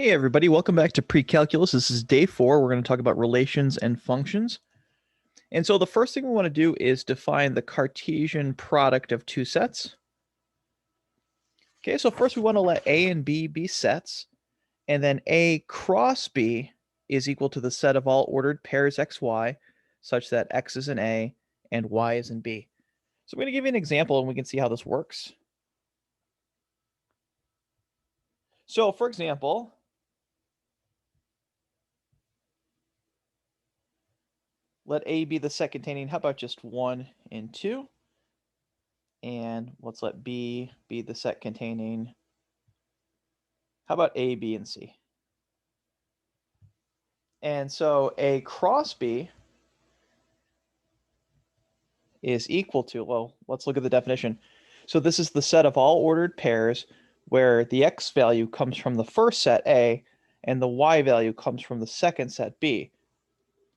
Hey everybody, welcome back to Pre-Calculus. This is day 4. We're going to talk about relations and functions. And so the first thing we want to do is define the Cartesian product of two sets. Okay, so first we want to let A and B be sets, and then A cross B is equal to the set of all ordered pairs XY, such that X is in A and Y is in B. So I'm going to give you an example and we can see how this works. So for example, let A be the set containing, how about just 1 and 2? And let's let B be the set containing, how about A, B, and C? And so A cross B is equal to, well, let's look at the definition. So this is the set of all ordered pairs where the X value comes from the first set A and the Y value comes from the second set B.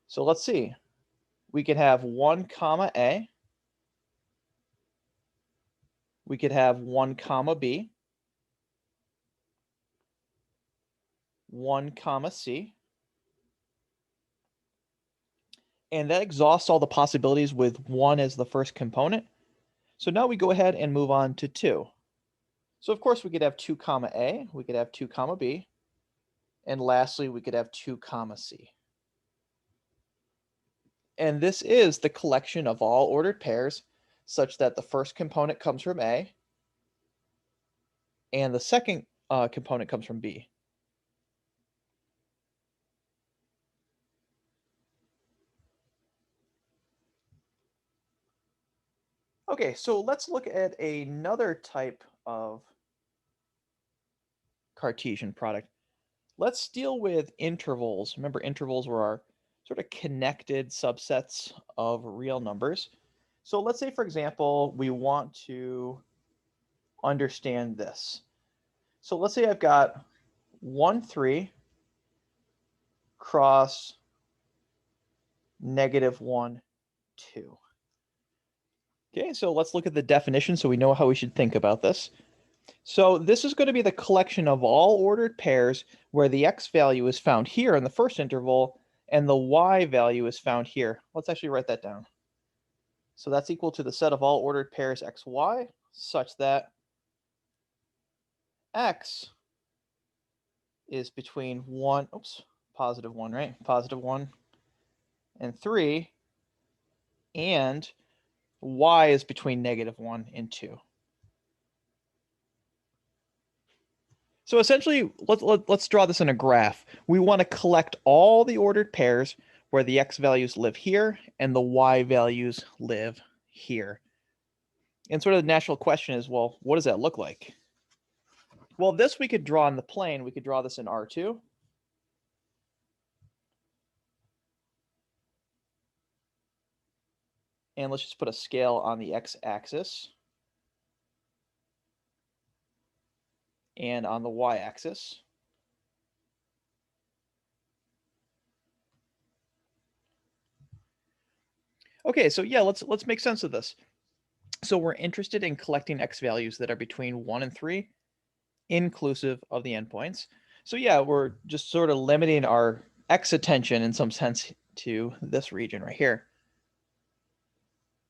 So let's see. We could have 1 comma A. We could have 1 comma B. 1 comma C. And that exhausts all the possibilities with 1 as the first component. So now we go ahead and move on to 2. So of course we could have 2 comma A, we could have 2 comma B, and lastly we could have 2 comma C. And this is the collection of all ordered pairs such that the first component comes from A and the second component comes from B. Okay, so let's look at another type of Cartesian product. Let's deal with intervals. Remember, intervals were our sort of connected subsets of real numbers. So let's say, for example, we want to understand this. So let's say I've got 1, 3 cross -1, 2. Okay, so let's look at the definition so we know how we should think about this. So this is going to be the collection of all ordered pairs where the X value is found here in the first interval and the Y value is found here. Let's actually write that down. So that's equal to the set of all ordered pairs XY such that X is between 1, positive 1, right? Positive 1 and 3, and Y is between -1 and 2. So essentially, let's draw this in a graph. We want to collect all the ordered pairs where the X values live here and the Y values live here. And sort of the natural question is, well, what does that look like? Well, this we could draw in the plane. We could draw this in R2. And let's just put a scale on the X-axis and on the Y-axis. Okay, so yeah, let's make sense of this. So we're interested in collecting X values that are between 1 and 3, inclusive of the endpoints. So yeah, we're just sort of limiting our X attention in some sense to this region right here.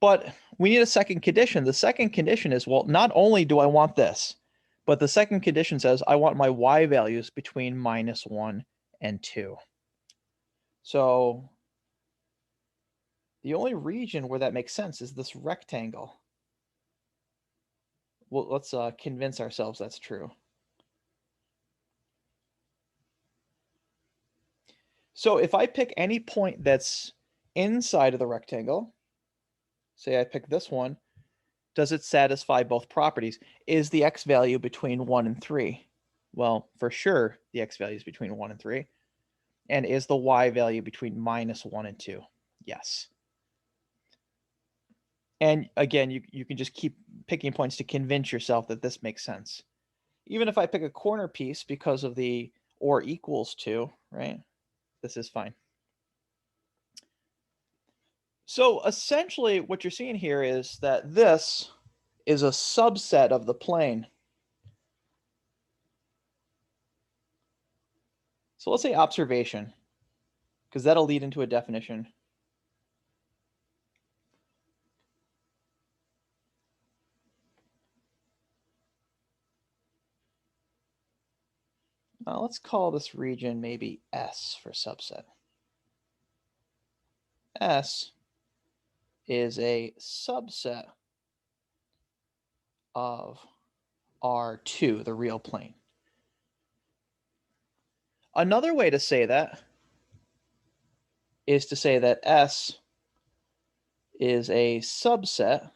But we need a second condition. The second condition is, well, not only do I want this, but the second condition says I want my Y values between -1 and 2. So the only region where that makes sense is this rectangle. Well, let's convince ourselves that's true. So if I pick any point that's inside of the rectangle, say I pick this one, does it satisfy both properties? Is the X value between 1 and 3? Well, for sure, the X value is between 1 and 3. And is the Y value between -1 and 2? Yes. And again, you can just keep picking points to convince yourself that this makes sense. Even if I pick a corner piece because of the or equals to, right? This is fine. So essentially what you're seeing here is that this is a subset of the plane. So let's say observation, because that'll lead into a definition. Now let's call this region maybe S for subset. S is a subset of R2, the real plane. Another way to say that is to say that S is a subset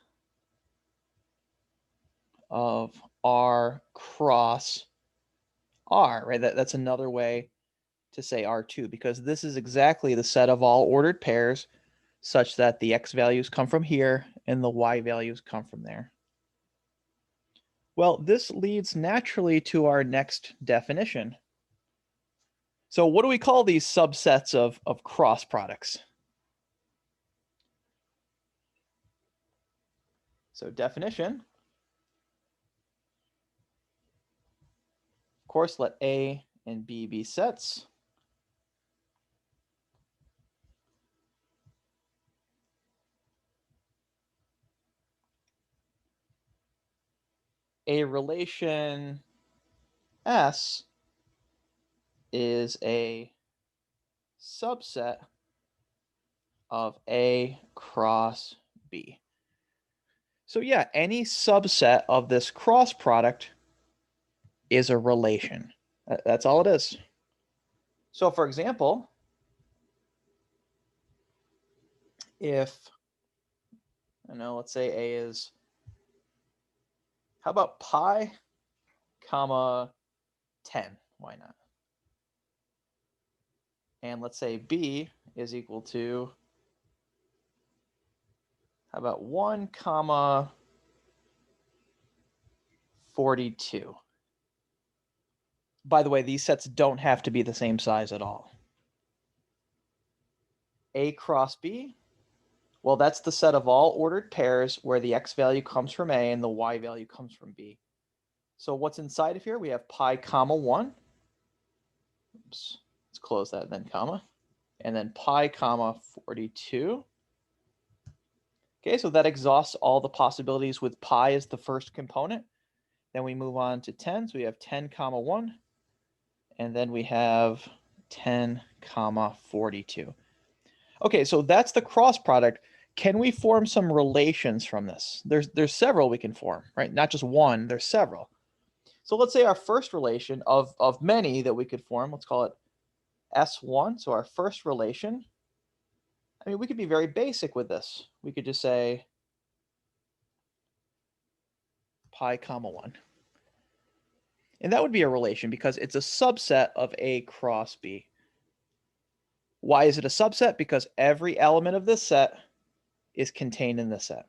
of R cross R, right? That's another way to say R2, because this is exactly the set of all ordered pairs such that the X values come from here and the Y values come from there. Well, this leads naturally to our next definition. So what do we call these subsets of cross products? So definition, of course, let A and B be sets. A relation S is a subset of A cross B. So yeah, any subset of this cross product is a relation. That's all it is. So for example, if, let's say A is, how about pi comma 10? Why not? And let's say B is equal to, how about 1 comma 42? By the way, these sets don't have to be the same size at all. A cross B, well, that's the set of all ordered pairs where the X value comes from A and the Y value comes from B. So what's inside of here? We have pi comma 1. Oops, let's close that, then comma. And then pi comma 42. Okay, so that exhausts all the possibilities with pi as the first component. Then we move on to 10. So we have 10 comma 1. And then we have 10 comma 42. Okay, so that's the cross product. Can we form some relations from this? There's several we can form, right? Not just one, there's several. So let's say our first relation of many that we could form, let's call it S1. So our first relation, I mean, we could be very basic with this. We could just say pi comma 1. And that would be a relation because it's a subset of A cross B. Why is it a subset? Because every element of this set is contained in this set.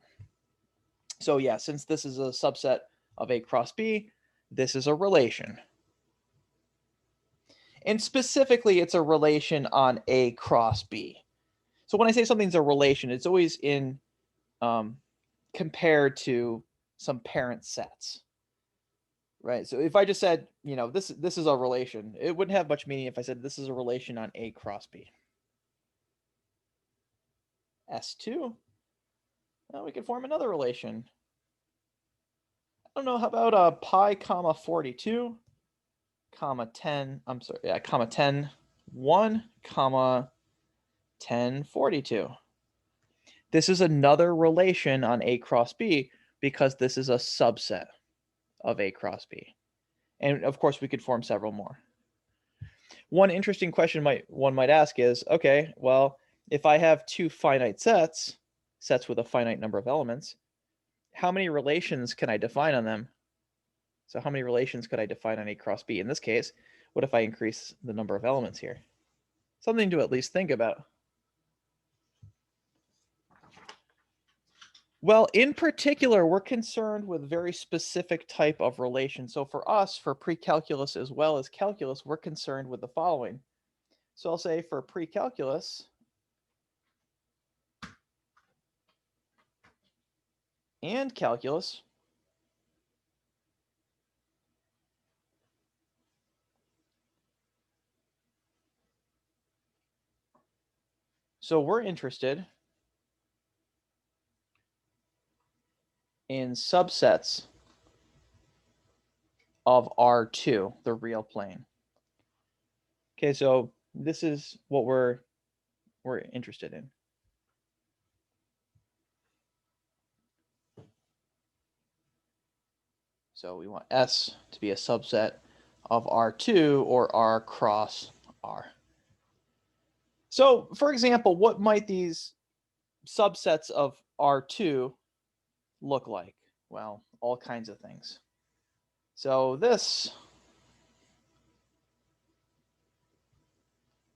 So yeah, since this is a subset of A cross B, this is a relation. And specifically, it's a relation on A cross B. So when I say something's a relation, it's always in compared to some parent sets, right? So if I just said, this is a relation, it wouldn't have much meaning if I said this is a relation on A cross B. S2, well, we can form another relation. I don't know, how about pi comma 42 comma 10, comma 10, 1 comma 10, 42. This is another relation on A cross B because this is a subset of A cross B. And of course, we could form several more. One interesting question one might ask is, okay, well, if I have two finite sets with a finite number of elements, how many relations can I define on them? So how many relations could I define on A cross B? In this case, what if I increase the number of elements here? Something to at least think about. Well, in particular, we're concerned with very specific type of relation. So for us, for pre-calculus as well as calculus, we're concerned with the following. So I'll say for pre-calculus and calculus, So we're interested in subsets of R2, the real plane. Okay, so this is what we're interested in. So we want S to be a subset of R2 or R cross R. So for example, what might these subsets of R2 look like? Well, all kinds of things. So this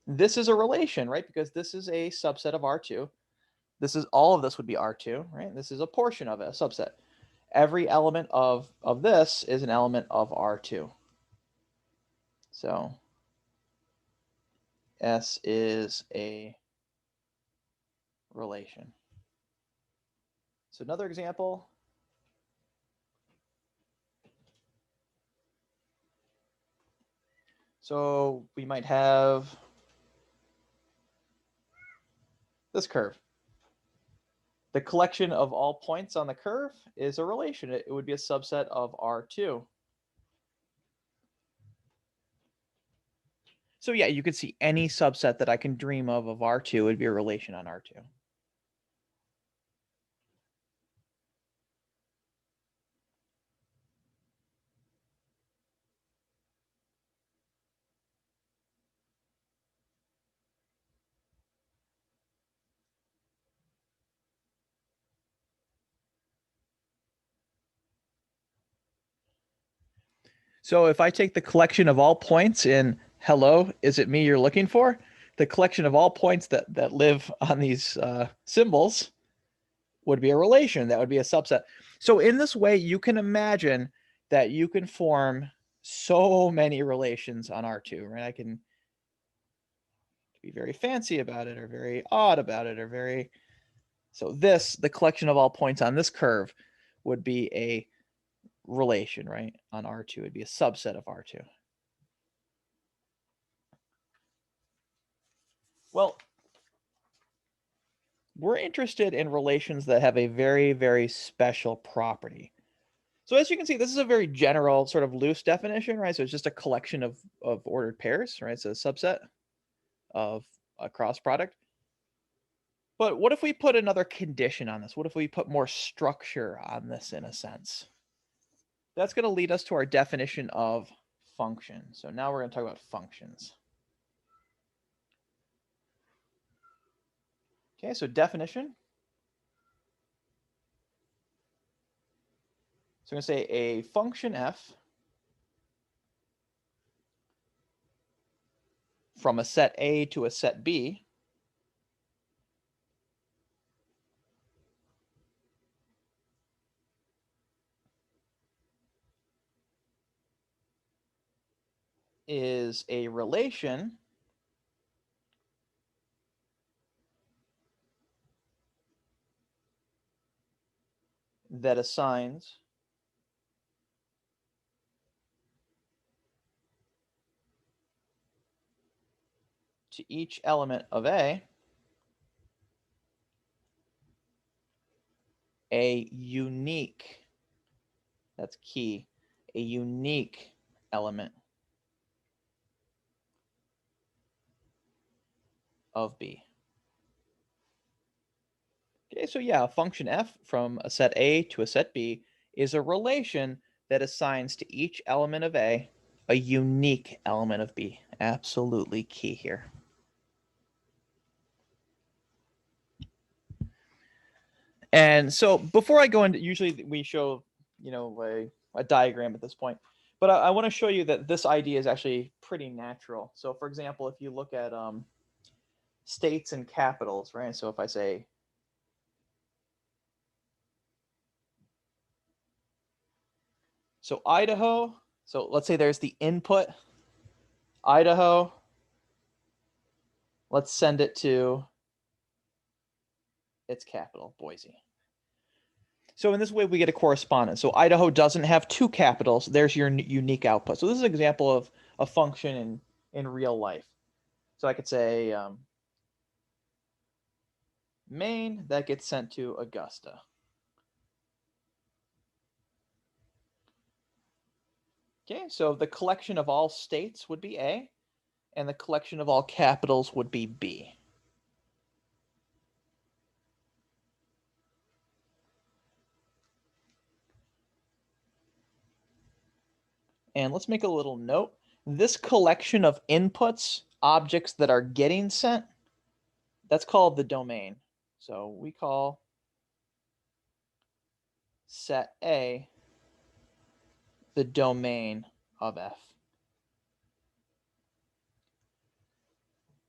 is a relation, right? Because this is a subset of R2. This is all of this would be R2, right? This is a portion of it, a subset. Every element of this is an element of R2. So S is a relation. So another example. So we might have this curve. The collection of all points on the curve is a relation. It would be a subset of R2. So yeah, you could see any subset that I can dream of R2 would be a relation on R2. So if I take the collection of all points in hello, is it me you're looking for? The collection of all points that live on these symbols would be a relation. That would be a subset. So in this way, you can imagine that you can form so many relations on R2, right? I can be very fancy about it or very odd about it or very... So this, the collection of all points on this curve would be a relation, right? On R2, it'd be a subset of R2. Well, we're interested in relations that have a very, very special property. So as you can see, this is a very general sort of loose definition, right? So it's just a collection of ordered pairs, right? So a subset of a cross product. But what if we put another condition on this? What if we put more structure on this in a sense? That's going to lead us to our definition of function. So now we're going to talk about functions. Okay, so definition. So I'm going to say a function f from a set A to a set B is a relation that assigns to each element of A a unique, that's key, a unique element of B. Okay, so yeah, a function f from a set A to a set B is a relation that assigns to each element of A a unique element of B. Absolutely key here. And so before I go into, usually we show, a diagram at this point, but I want to show you that this idea is actually pretty natural. So for example, if you look at states and capitals, right? So if I say, so Idaho, so let's say there's the input, Idaho, let's send it to its capital, Boise. So in this way, we get a correspondence. So Idaho doesn't have two capitals. There's your unique output. So this is an example of a function in real life. So I could say, Maine, that gets sent to Augusta. Okay, so the collection of all states would be A, and the collection of all capitals would be B. And let's make a little note. This collection of inputs, objects that are getting sent, that's called the domain. So we call set A the domain of F.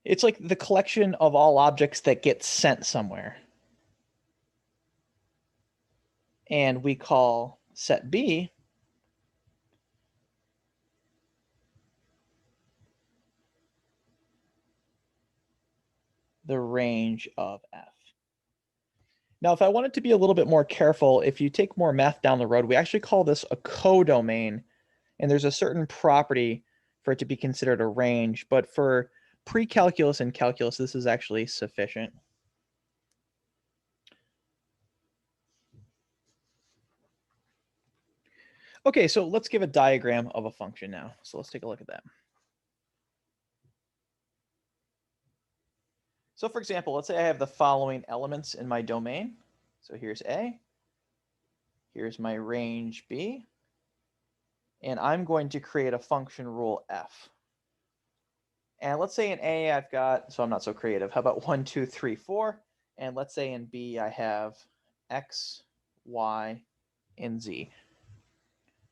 It's like the collection of all objects that get sent somewhere. And we call set B the range of F. Now, if I wanted to be a little bit more careful, if you take more math down the road, we actually call this a codomain, and there's a certain property for it to be considered a range, but for pre-calculus and calculus, this is actually sufficient. Okay, so let's give a diagram of a function now. So let's take a look at that. So for example, let's say I have the following elements in my domain. So here's A, here's my range B, and I'm going to create a function rule F. And let's say in A I've got, so I'm not so creative, how about 1, 2, 3, 4? And let's say in B I have X, Y, and Z.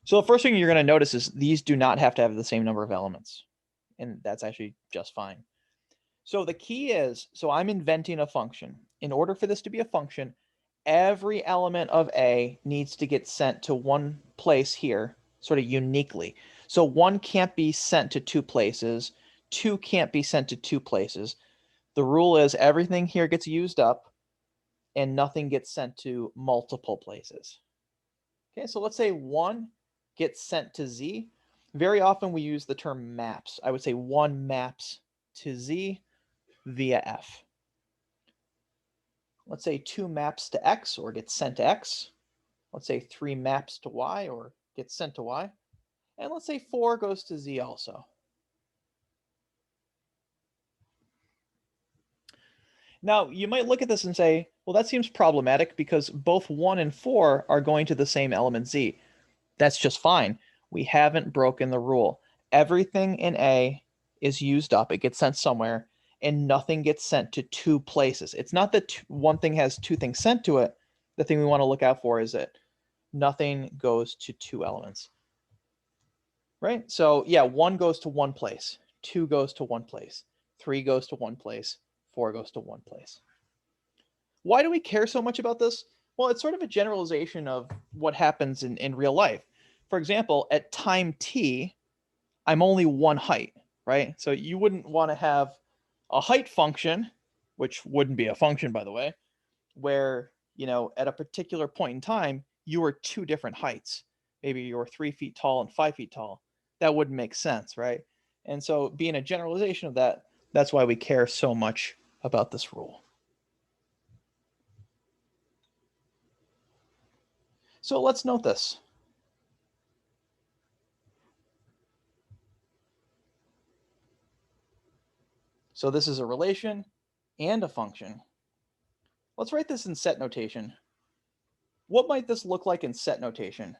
So the first thing you're going to notice is these do not have to have the same number of elements. And that's actually just fine. So the key is, so I'm inventing a function. In order for this to be a function, every element of A needs to get sent to one place here, sort of uniquely. So 1 can't be sent to 2 places, 2 can't be sent to 2 places. The rule is everything here gets used up and nothing gets sent to multiple places. Okay, so let's say 1 gets sent to Z. Very often we use the term maps. I would say 1 maps to Z via F. Let's say 2 maps to X or gets sent to X. Let's say 3 maps to Y or gets sent to Y. And let's say 4 goes to Z also. Now, you might look at this and say, well, that seems problematic because both 1 and 4 are going to the same element Z. That's just fine. We haven't broken the rule. Everything in A is used up. It gets sent somewhere, and nothing gets sent to 2 places. It's not that one thing has 2 things sent to it. The thing we want to look out for is that nothing goes to 2 elements. Right? So yeah, 1 goes to 1 place, 2 goes to 1 place, 3 goes to 1 place, 4 goes to 1 place. Why do we care so much about this? Well, it's sort of a generalization of what happens in real life. For example, at time t, I'm only 1 height, right? So you wouldn't want to have a height function, which wouldn't be a function, by the way, where, at a particular point in time, you are 2 different heights. Maybe you're 3 feet tall and 5 feet tall. That wouldn't make sense, right? And so being a generalization of that, that's why we care so much about this rule. So let's note this. So this is a relation and a function. Let's write this in set notation. What might this look like in set notation?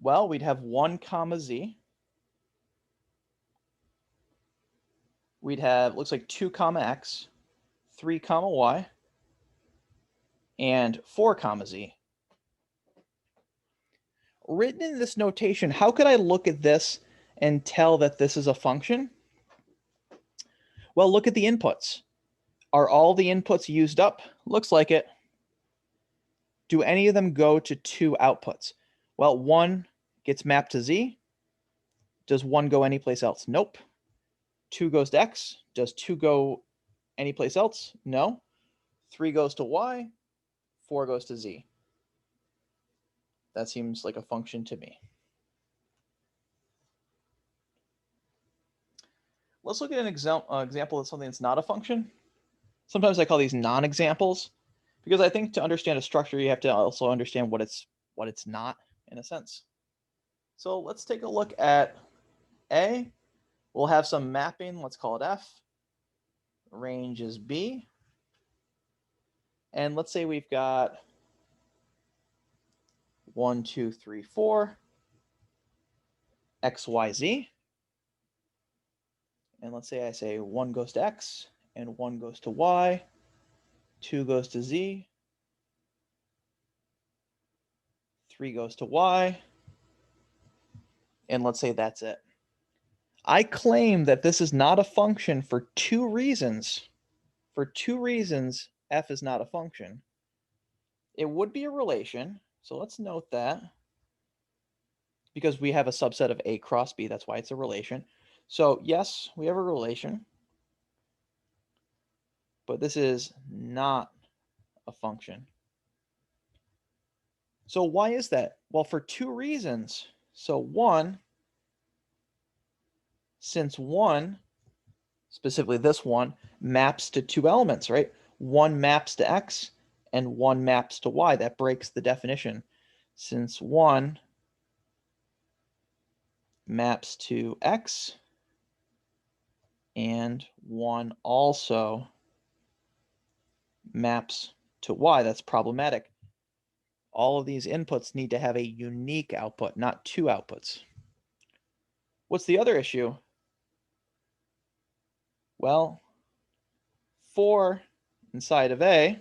Well, we'd have 1 comma Z. We'd have, looks like 2 comma X, 3 comma Y, and 4 comma Z. Written in this notation, how could I look at this and tell that this is a function? Well, look at the inputs. Are all the inputs used up? Looks like it. Do any of them go to 2 outputs? Well, 1 gets mapped to Z. Does 1 go anyplace else? Nope. 2 goes to X. Does 2 go anyplace else? No. 3 goes to Y. 4 goes to Z. That seems like a function to me. Let's look at an example of something that's not a function. Sometimes I call these non-examples because I think to understand a structure, you have to also understand what it's not, in a sense. So let's take a look at A. We'll have some mapping. Let's call it F. Range is B. And let's say we've got 1, 2, 3, 4, X, Y, Z. And let's say I say 1 goes to X and 1 goes to Y, 2 goes to Z, 3 goes to Y, and let's say that's it. I claim that this is not a function for two reasons. For two reasons, F is not a function. It would be a relation, so let's note that. Because we have a subset of A cross B, that's why it's a relation. So yes, we have a relation, but this is not a function. So why is that? Well, for two reasons. So one, since one, specifically this one, maps to two elements, right? One maps to X and one maps to Y. That breaks the definition. Since one maps to X and one also maps to Y, that's problematic. All of these inputs need to have a unique output, not two outputs. What's the other issue? Well, 4 inside of A,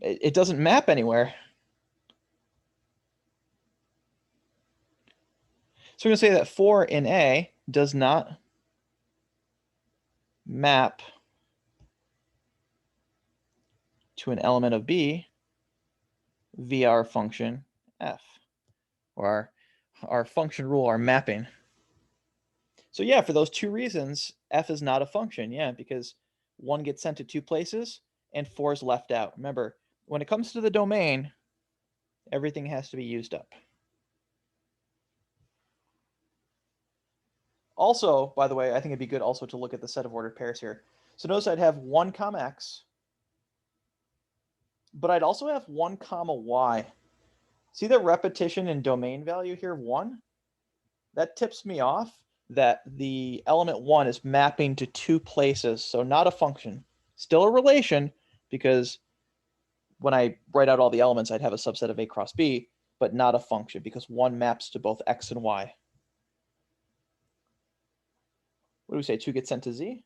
it doesn't map anywhere. So we're going to say that 4 in A does not map to an element of B via our function F, or our function rule, our mapping. So yeah, for those two reasons, F is not a function, yeah, because 1 gets sent to two places and 4 is left out. Remember, when it comes to the domain, everything has to be used up. Also, by the way, I think it'd be good also to look at the set of ordered pairs here. So notice I'd have 1 comma X, but I'd also have 1 comma Y. See the repetition in domain value here, 1? That tips me off that the element 1 is mapping to two places, so not a function. Still a relation, because when I write out all the elements, I'd have a subset of A cross B, but not a function, because 1 maps to both X and Y. What do we say? 2 gets sent to Z?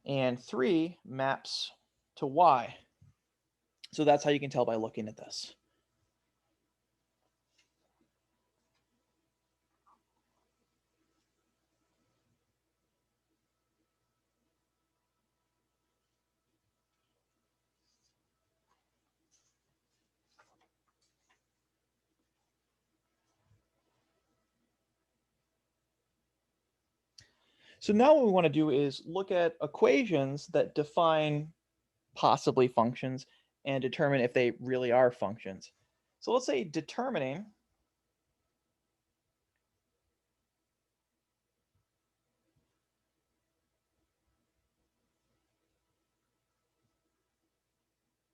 And 3 maps to Y. So that's how you can tell by looking at this. So now what we want to do is look at equations that define possibly functions and determine if they really are functions. So let's say determining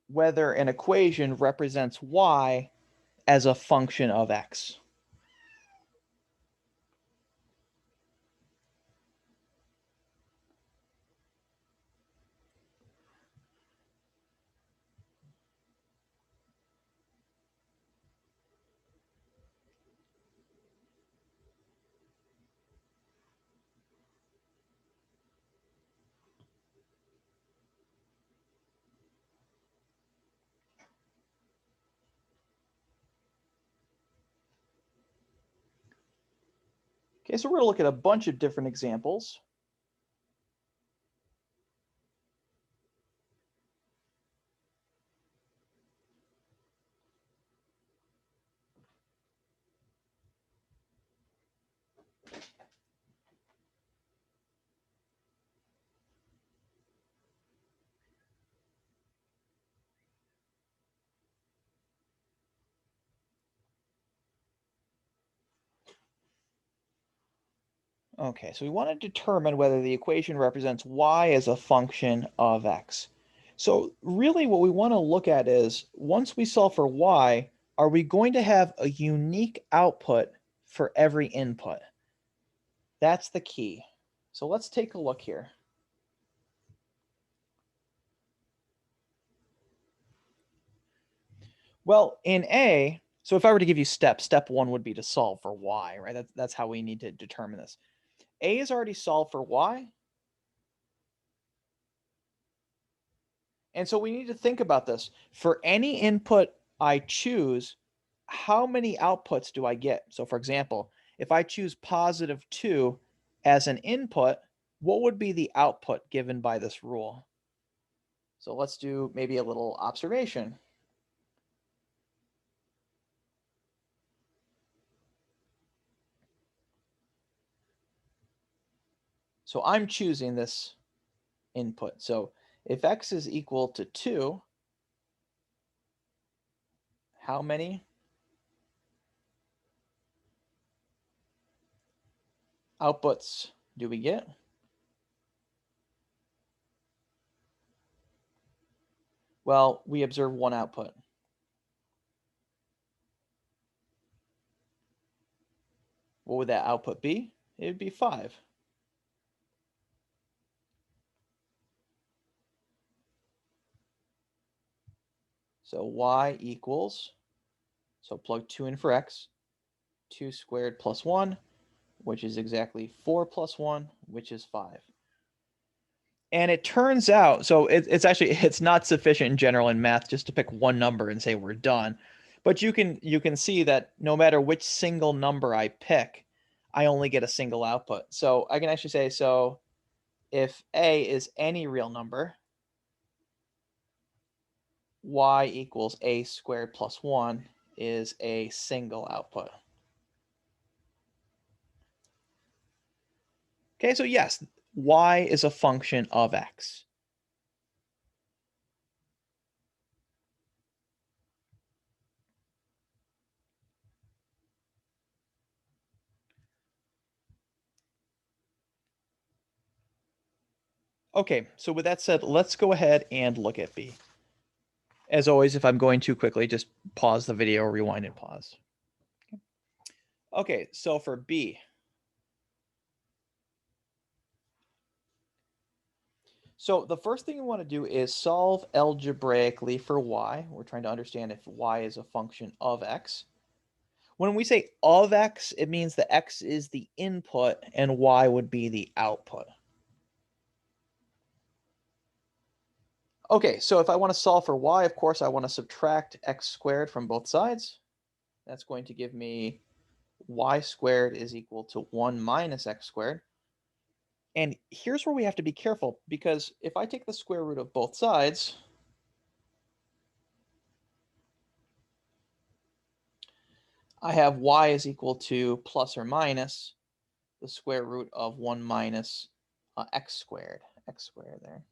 whether an equation represents y as a function of x. Okay, so we're going to look at a bunch of different examples. Okay, so we want to determine whether the equation represents y as a function of x. So really what we want to look at is, once we solve for y, are we going to have a unique output for every input? That's the key. So let's take a look here. Well, in A, so if I were to give you steps, step one would be to solve for y, right? That's how we need to determine this. A is already solved for y. And so we need to think about this. For any input I choose, how many outputs do I get? So for example, if I choose +2 as an input, what would be the output given by this rule? So let's do maybe a little observation. So I'm choosing this input. So if x is equal to 2, how many outputs do we get? Well, we observe one output. What would that output be? It would be 5. So y equals, so plug 2 in for x, 2 squared plus 1, which is exactly 4 plus 1, which is 5. And it turns out, so it's actually, it's not sufficient in general in math just to pick one number and say we're done. But you can see that no matter which single number I pick, I only get a single output. So I can actually say, so if a is any real number, y equals a squared plus 1 is a single output. Okay, so yes, y is a function of x. Okay, so with that said, let's go ahead and look at b. As always, if I'm going too quickly, just pause the video, rewind and pause. Okay, so for b, so the first thing we want to do is solve algebraically for y. We're trying to understand if y is a function of x. When we say of x, it means that x is the input and y would be the output. Okay, so if I want to solve for y, of course, I want to subtract x squared from both sides. That's going to give me y squared is equal to 1 minus x squared. And here's where we have to be careful, because if I take the square root of both sides, I have y is equal to plus or minus the square root of 1 minus x squared there.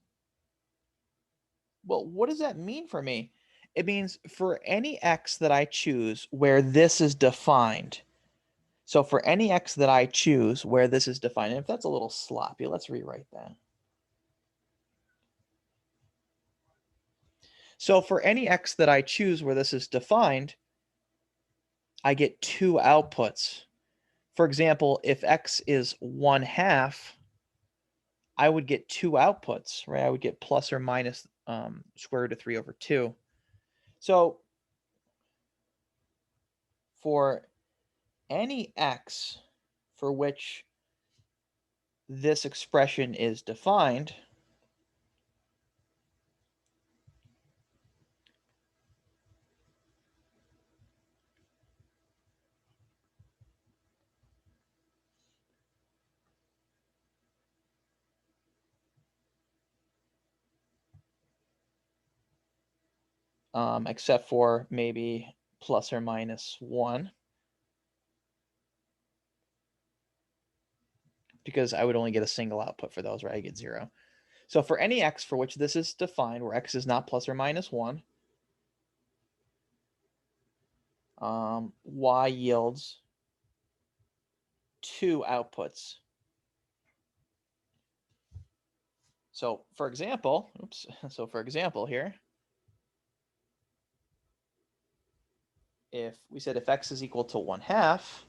Well, what does that mean for me? It means for any x that I choose where this is defined. So for any x that I choose where this is defined, and if that's a little sloppy, let's rewrite that. So for any x that I choose where this is defined, I get two outputs. For example, if x is 1/2, I would get two outputs, right? I would get plus or minus square root of 3 over 2. So for any x for which this expression is defined, except for maybe plus or minus 1, because I would only get a single output for those, right? I get 0. So for any x for which this is defined, where x is not plus or minus 1, y yields two outputs. So for example, here, if we said if x is equal to 1/2,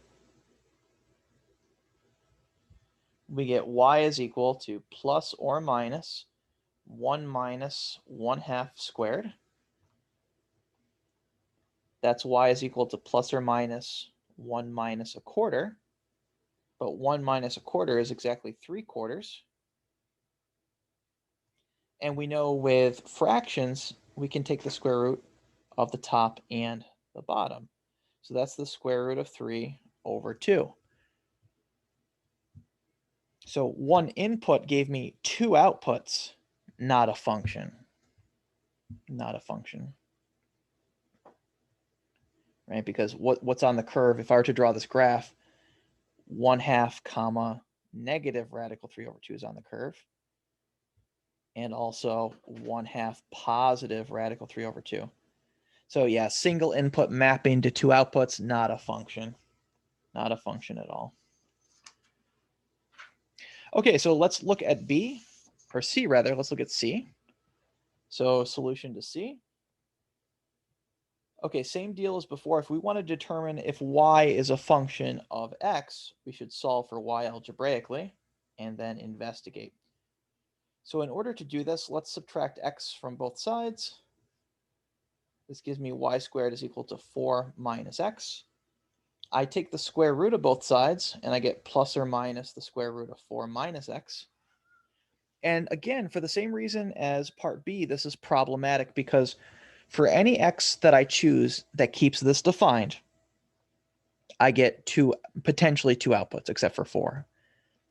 we get y is equal to plus or minus 1 minus 1/2 squared. That's y is equal to plus or minus 1 minus 1/4. But 1 minus 1/4 is exactly 3/4. And we know with fractions, we can take the square root of the top and the bottom. So that's the square root of 3 over 2. So one input gave me two outputs, not a function. Not a function. Right? Because what's on the curve, if I were to draw this graph, 1/2 comma negative radical 3 over 2 is on the curve. And also 1/2 positive radical 3 over 2. So yeah, single input mapping to two outputs, not a function. Not a function at all. Okay, so let's look at B, or C rather, let's look at C. So solution to C. Okay, same deal as before. If we want to determine if y is a function of x, we should solve for y algebraically and then investigate. So in order to do this, let's subtract x from both sides. This gives me y squared is equal to 4 minus x. I take the square root of both sides, and I get plus or minus the square root of 4 minus x. And again, for the same reason as part B, this is problematic because for any x that I choose that keeps this defined, I get potentially two outputs, except for 4.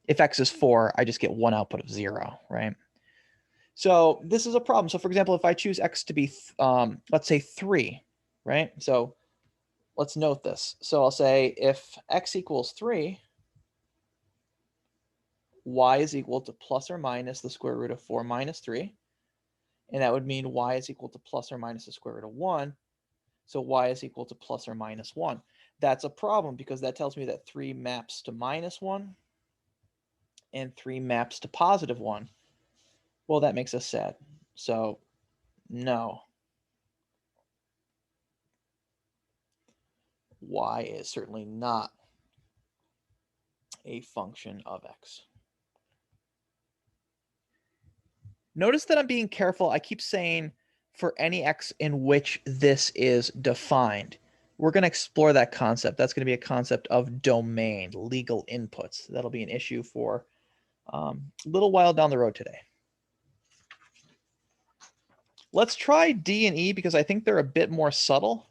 If x is 4, I just get one output of 0, right? So this is a problem. So for example, if I choose x to be, let's say 3, right? So let's note this. So I'll say if x equals 3, y is equal to plus or minus the square root of 4 minus 3. And that would mean y is equal to plus or minus the square root of 1. So y is equal to plus or minus 1. That's a problem because that tells me that 3 maps to minus 1 and 3 maps to positive 1. Well, that makes us sad. So no. Y is certainly not a function of x. Notice that I'm being careful. I keep saying for any x in which this is defined. We're going to explore that concept. That's going to be a concept of domain, legal inputs. That'll be an issue for a little while down the road today. Let's try D and E because I think they're a bit more subtle.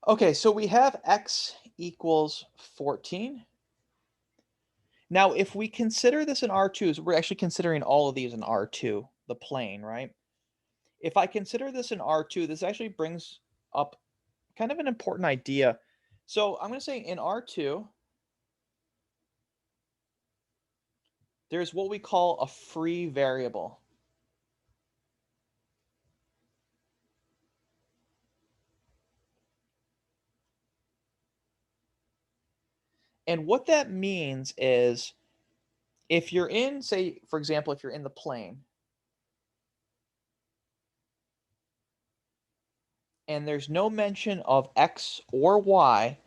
Okay, so we have x equals 14. Now, if we consider this in R2, so we're actually considering all of these in R2, the plane, right? If I consider this in R2, this actually brings up kind of an important idea. So I'm going to say in R2, there's what we call a free variable. And what that means is if you're in, say, for example, if you're in the plane, and there's no mention of x or y,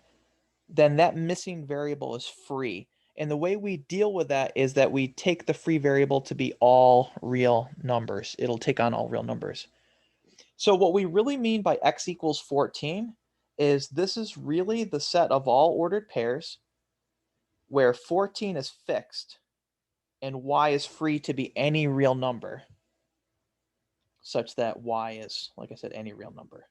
then that missing variable is free. And the way we deal with that is that we take the free variable to be all real numbers. It'll take on all real numbers. So what we really mean by x equals 14 is this is really the set of all ordered pairs where 14 is fixed and y is free to be any real number, such that y is, like I said, any real number.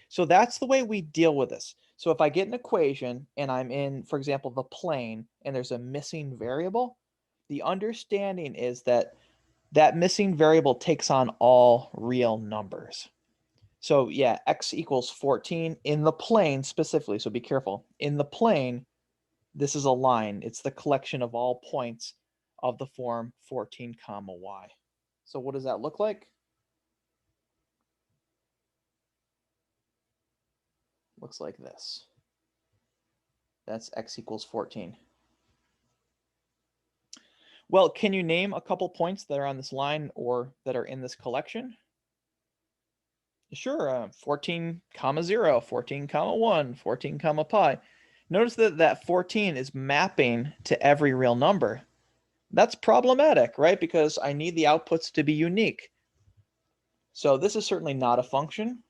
So that's the way we deal with this. So if I get an equation and I'm in, for example, the plane and there's a missing variable, the understanding is that that missing variable takes on all real numbers. So yeah, x equals 14 in the plane specifically. So be careful. In the plane, this is a line. It's the collection of all points of the form 14 comma y. So what does that look like? Looks like this. That's x equals 14. Well, can you name a couple points that are on this line or that are in this collection? Sure, 14 comma 0, 14 comma 1, 14 comma pi. Notice that that 14 is mapping to every real number. That's problematic, right? Because I need the outputs to be unique. So this is certainly not a function.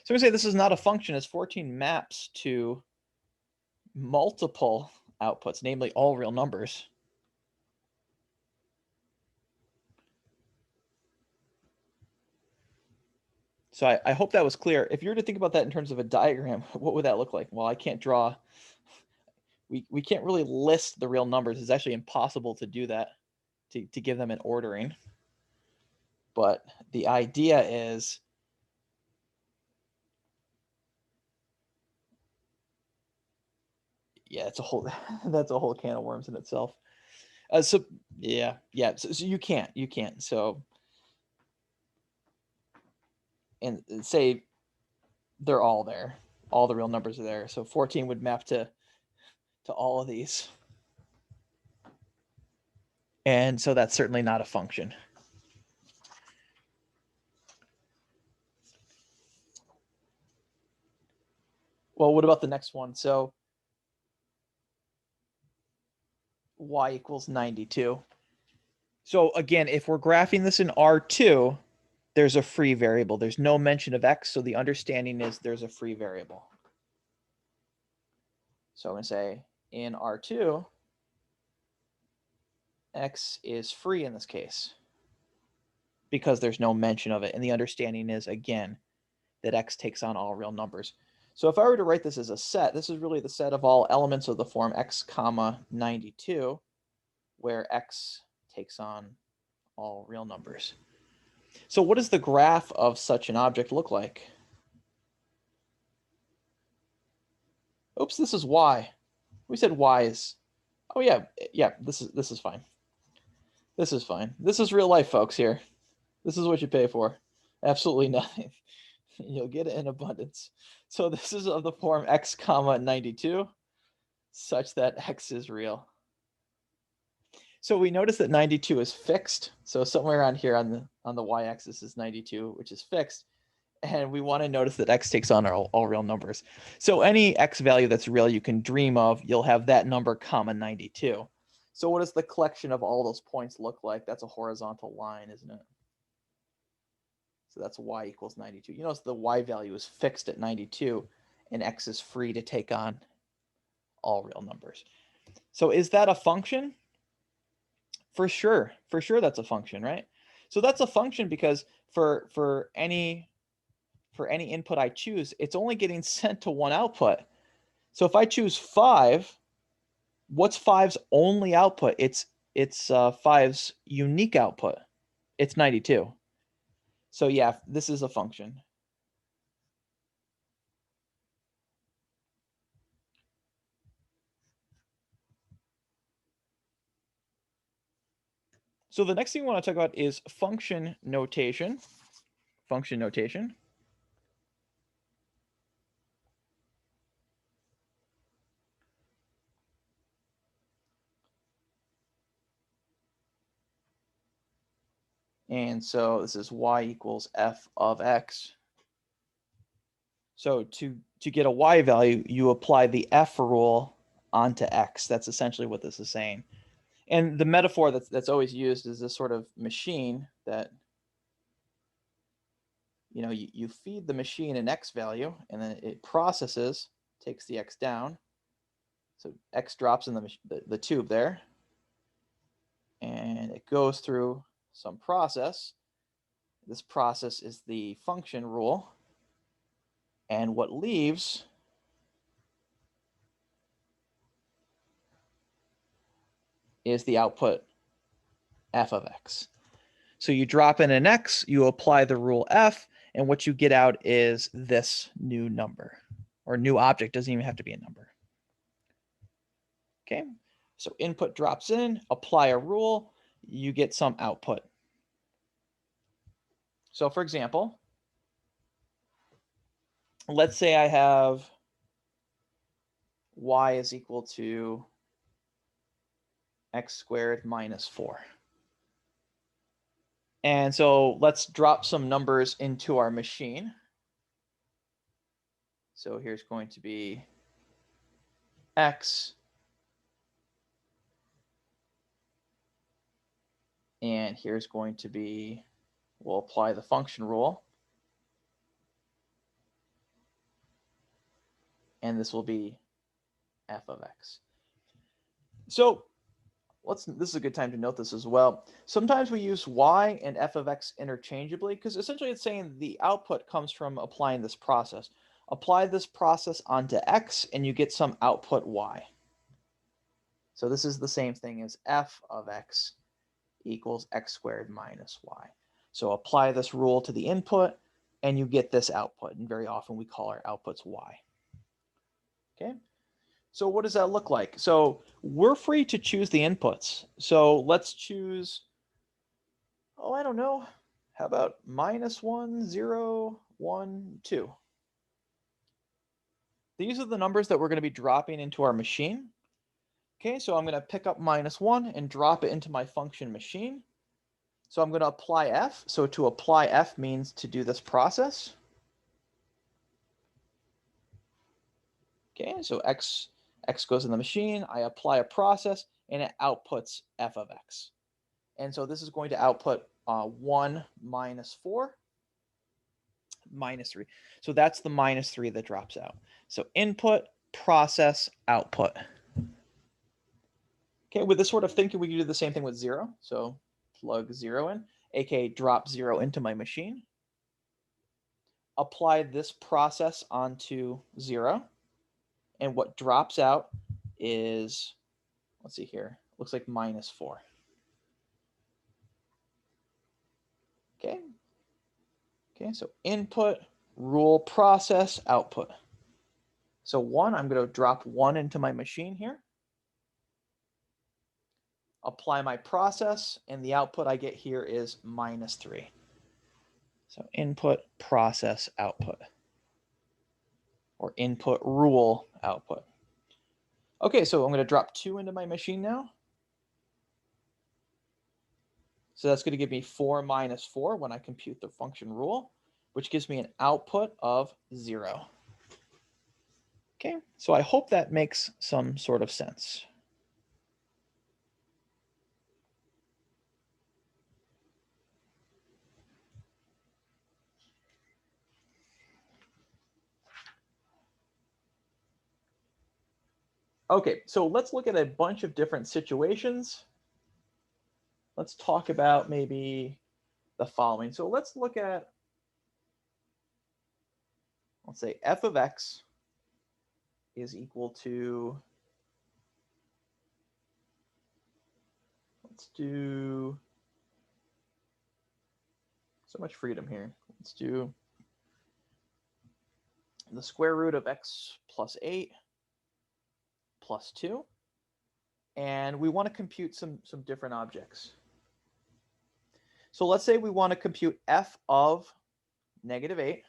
So we say this is not a function as 14 maps to multiple outputs, namely all real numbers. So I hope that was clear. If you were to think about that in terms of a diagram, what would that look like? Well, I can't draw. We can't really list the real numbers. It's actually impossible to do that, to give them an ordering. But the idea is, yeah, it's a whole that's a whole can of worms in itself. So you can't. So, and say they're all there. All the real numbers are there. So 14 would map to all of these. And so that's certainly not a function. Well, what about the next one? So y equals 92. So again, if we're graphing this in R2, there's a free variable. There's no mention of x, so the understanding is there's a free variable. So I'm going to say in R2, x is free in this case because there's no mention of it. And the understanding is, again, that x takes on all real numbers. So if I were to write this as a set, this is really the set of all elements of the form x comma 92, where x takes on all real numbers. So what does the graph of such an object look like? Oops, this is y. We said y is, oh yeah, this is fine. This is fine. This is real life, folks, here. This is what you pay for. Absolutely nothing. You'll get it in abundance. So this is of the form x comma 92, such that x is real. So we notice that 92 is fixed. So somewhere around here on the y-axis is 92, which is fixed. And we want to notice that x takes on all real numbers. So any x value that's real you can dream of, you'll have that number comma 92. So what does the collection of all those points look like? That's a horizontal line, isn't it? So that's y equals 92. You notice the y value is fixed at 92, and x is free to take on all real numbers. So is that a function? For sure that's a function, right? So that's a function because for any input I choose, it's only getting sent to one output. So if I choose 5, what's 5's only output? It's 5's unique output. It's 92. So yeah, this is a function. So the next thing we want to talk about is function notation. Function notation. And so this is y equals f of x. So to get a y value, you apply the f rule onto x. That's essentially what this is saying. And the metaphor that's always used is this sort of machine that, you know, you feed the machine an x value, and then it processes, takes the x down. So x drops in the tube there, and it goes through some process. This process is the function rule. And what leaves is the output f of x. So you drop in an x, you apply the rule f, and what you get out is this new number, or new object. Doesn't even have to be a number. Okay. So input drops in, apply a rule, you get some output. So for example, let's say I have y is equal to x squared minus 4. And so let's drop some numbers into our machine. So here's going to be x, and here's going to be, we'll apply the function rule, and this will be f of x. So this is a good time to note this as well. Sometimes we use y and f of x interchangeably because essentially it's saying the output comes from applying this process. Apply this process onto x and you get some output y. So this is the same thing as f of x equals x squared minus y. So apply this rule to the input and you get this output. And very often we call our outputs y. Okay. So what does that look like? So we're free to choose the inputs. So let's choose, oh, I don't know. How about -1, 0, 1, 2? These are the numbers that we're going to be dropping into our machine. Okay, so I'm going to pick up -1 and drop it into my function machine. So I'm going to apply f. So to apply f means to do this process. Okay, so x goes in the machine. I apply a process and it outputs f of x. And so this is going to output 1 minus 4 minus 3. So that's the -3 that drops out. So input, process, output. Okay, with this sort of thinking, we can do the same thing with 0. So plug 0 in, aka drop 0 into my machine. Apply this process onto 0. And what drops out is, let's see here, looks like -4. Okay. Okay, so input, rule, process, output. So 1, I'm going to drop 1 into my machine here. Apply my process, and the output I get here is -3. So input, process, output. Or input, rule, output. Okay, so I'm going to drop 2 into my machine now. So that's going to give me 4 minus 4 when I compute the function rule, which gives me an output of 0. Okay, so I hope that makes some sort of sense. Okay, so let's look at a bunch of different situations. Let's talk about maybe the following. So let's look at, let's say f of x is equal to, let's do, so much freedom here. Let's do the square root of x plus 8 plus 2. And we want to compute some different objects. So let's say we want to compute f of -8.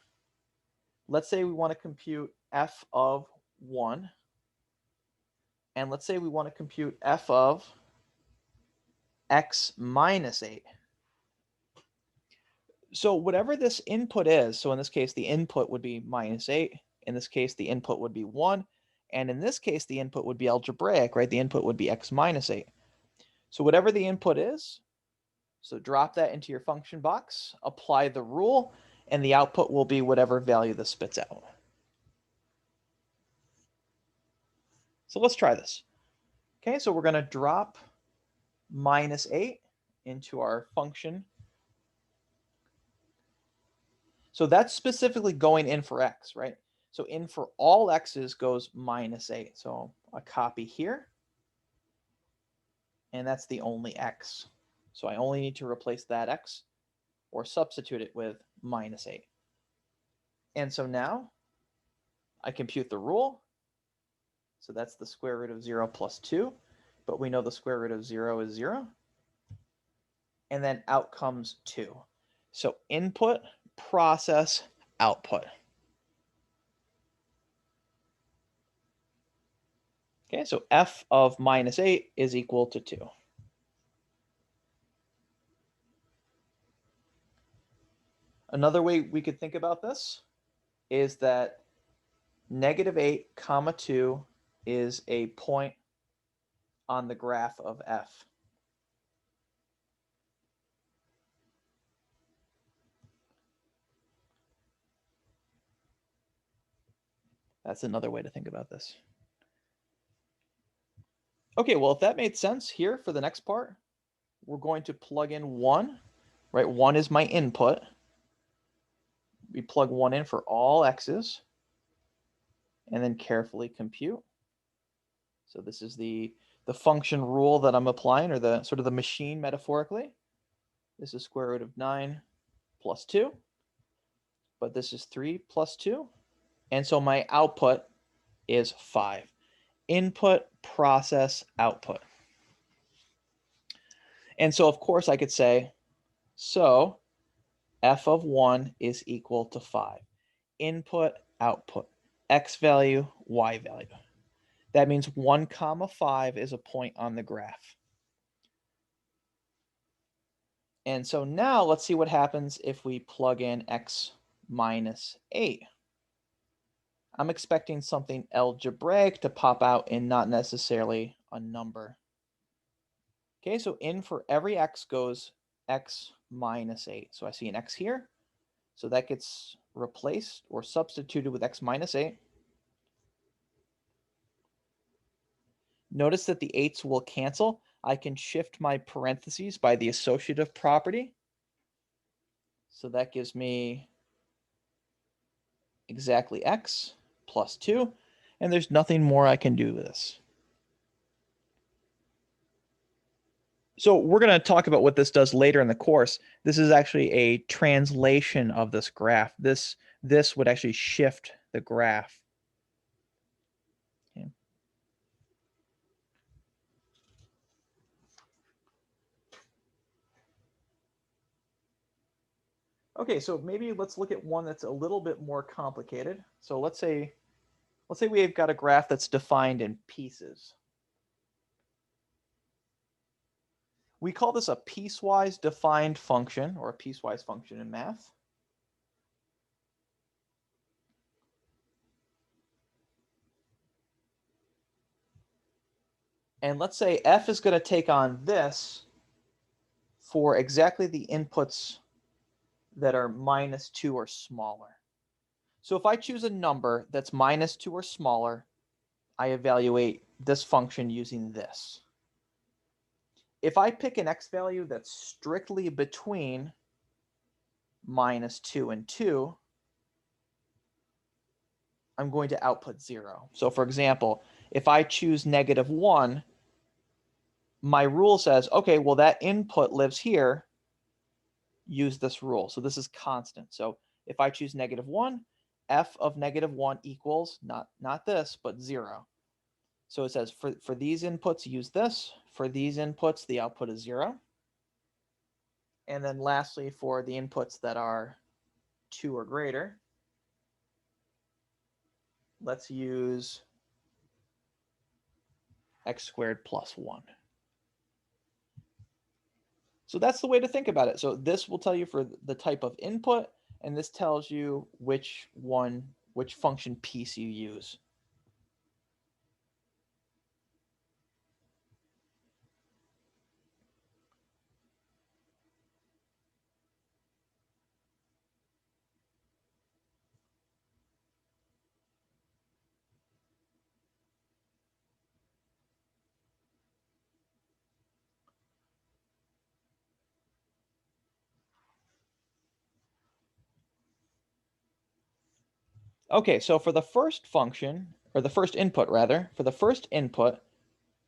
Let's say we want to compute f of 1. And let's say we want to compute f of x minus 8. So whatever this input is, so in this case, the input would be -8. In this case, the input would be 1. And in this case, the input would be algebraic, right? The input would be x minus 8. So whatever the input is, so drop that into your function box, apply the rule, and the output will be whatever value this spits out. So let's try this. Okay, so we're going to drop -8 into our function. So that's specifically going in for x, right? So in for all x's goes -8. So a copy here. And that's the only x. So I only need to replace that x or substitute it with -8. And so now I compute the rule. So that's the square root of 0 plus 2. but we know the square root of 0 is 0. And then out comes 2. So input, process, output. Okay, so f of minus 8 is equal to 2. Another way we could think about this is that negative 8 comma 2 is a point on the graph of f. That's another way to think about this. Okay, well, if that made sense here for the next part, we're going to plug in 1, right? 1 is my input. We plug 1 in for all x's and then carefully compute. So this is the function rule that I'm applying, or the sort of the machine metaphorically. This is square root of 9 plus 2, but this is 3 plus 2. And so my output is 5. Input, process, output. And so, of course, I could say, so f of 1 is equal to 5. Input, output, x value, y value. That means 1 comma 5 is a point on the graph. And so now let's see what happens if we plug in x minus 8. I'm expecting something algebraic to pop out and not necessarily a number. Okay, so in for every x goes x minus 8. So I see an x here. So that gets replaced or substituted with x minus 8. Notice that the 8's will cancel. I can shift my parentheses by the associative property. So that gives me exactly x plus 2. And there's nothing more I can do with this. So we're going to talk about what this does later in the course. This is actually a translation of this graph. This would actually shift the graph. Okay. Okay, so maybe let's look at one that's a little bit more complicated. So let's say we've got a graph that's defined in pieces. We call this a piecewise defined function, or a piecewise function in math. And let's say f is going to take on this for exactly the inputs that are minus 2 or smaller. So if I choose a number that's minus 2 or smaller, I evaluate this function using this. If I pick an x value that's strictly between minus 2 and 2, I'm going to output 0. So for example, if I choose negative 1, my rule says, okay, well, that input lives here. Use this rule. So this is constant. So if I choose negative 1, f of negative 1 equals, not this, but 0. So it says for these inputs, use this. For these inputs, the output is 0. And then lastly, for the inputs that are 2 or greater, let's use x squared plus 1. So that's the way to think about it. So this will tell you for the type of input, and this tells you which function piece you use. Okay, so for the first function, or the first input rather, for the first input,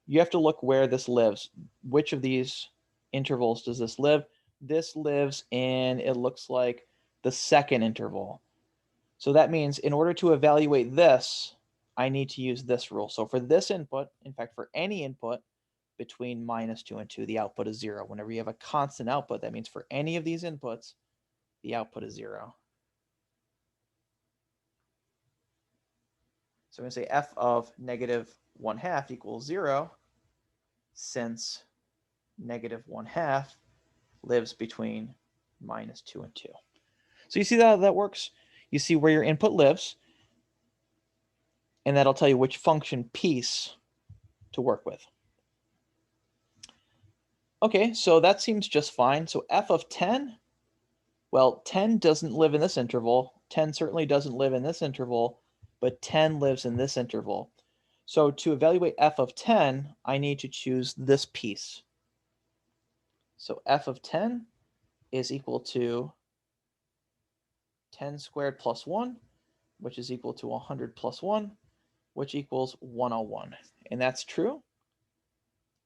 you have to look where this lives. Which of these intervals does this live? This lives in, it looks like, the second interval. So that means in order to evaluate this, I need to use this rule. So for this input, in fact, for any input, between -2 and 2. The output is 0. Whenever you have a constant output, that means for any of these inputs, the output is 0. So I'm going to say f of -1/2 equals 0, since -1/2 lives between -2 and 2. So you see how that works? You see where your input lives, and that'll tell you which function piece to work with. Okay, so that seems just fine. So f of 10, well, 10 doesn't live in this interval. 10 certainly doesn't live in this interval, but 10 lives in this interval. So to evaluate f of 10, I need to choose this piece. So f of 10 is equal to 10 squared plus 1, which is equal to 100 plus 1, which equals 101. And that's true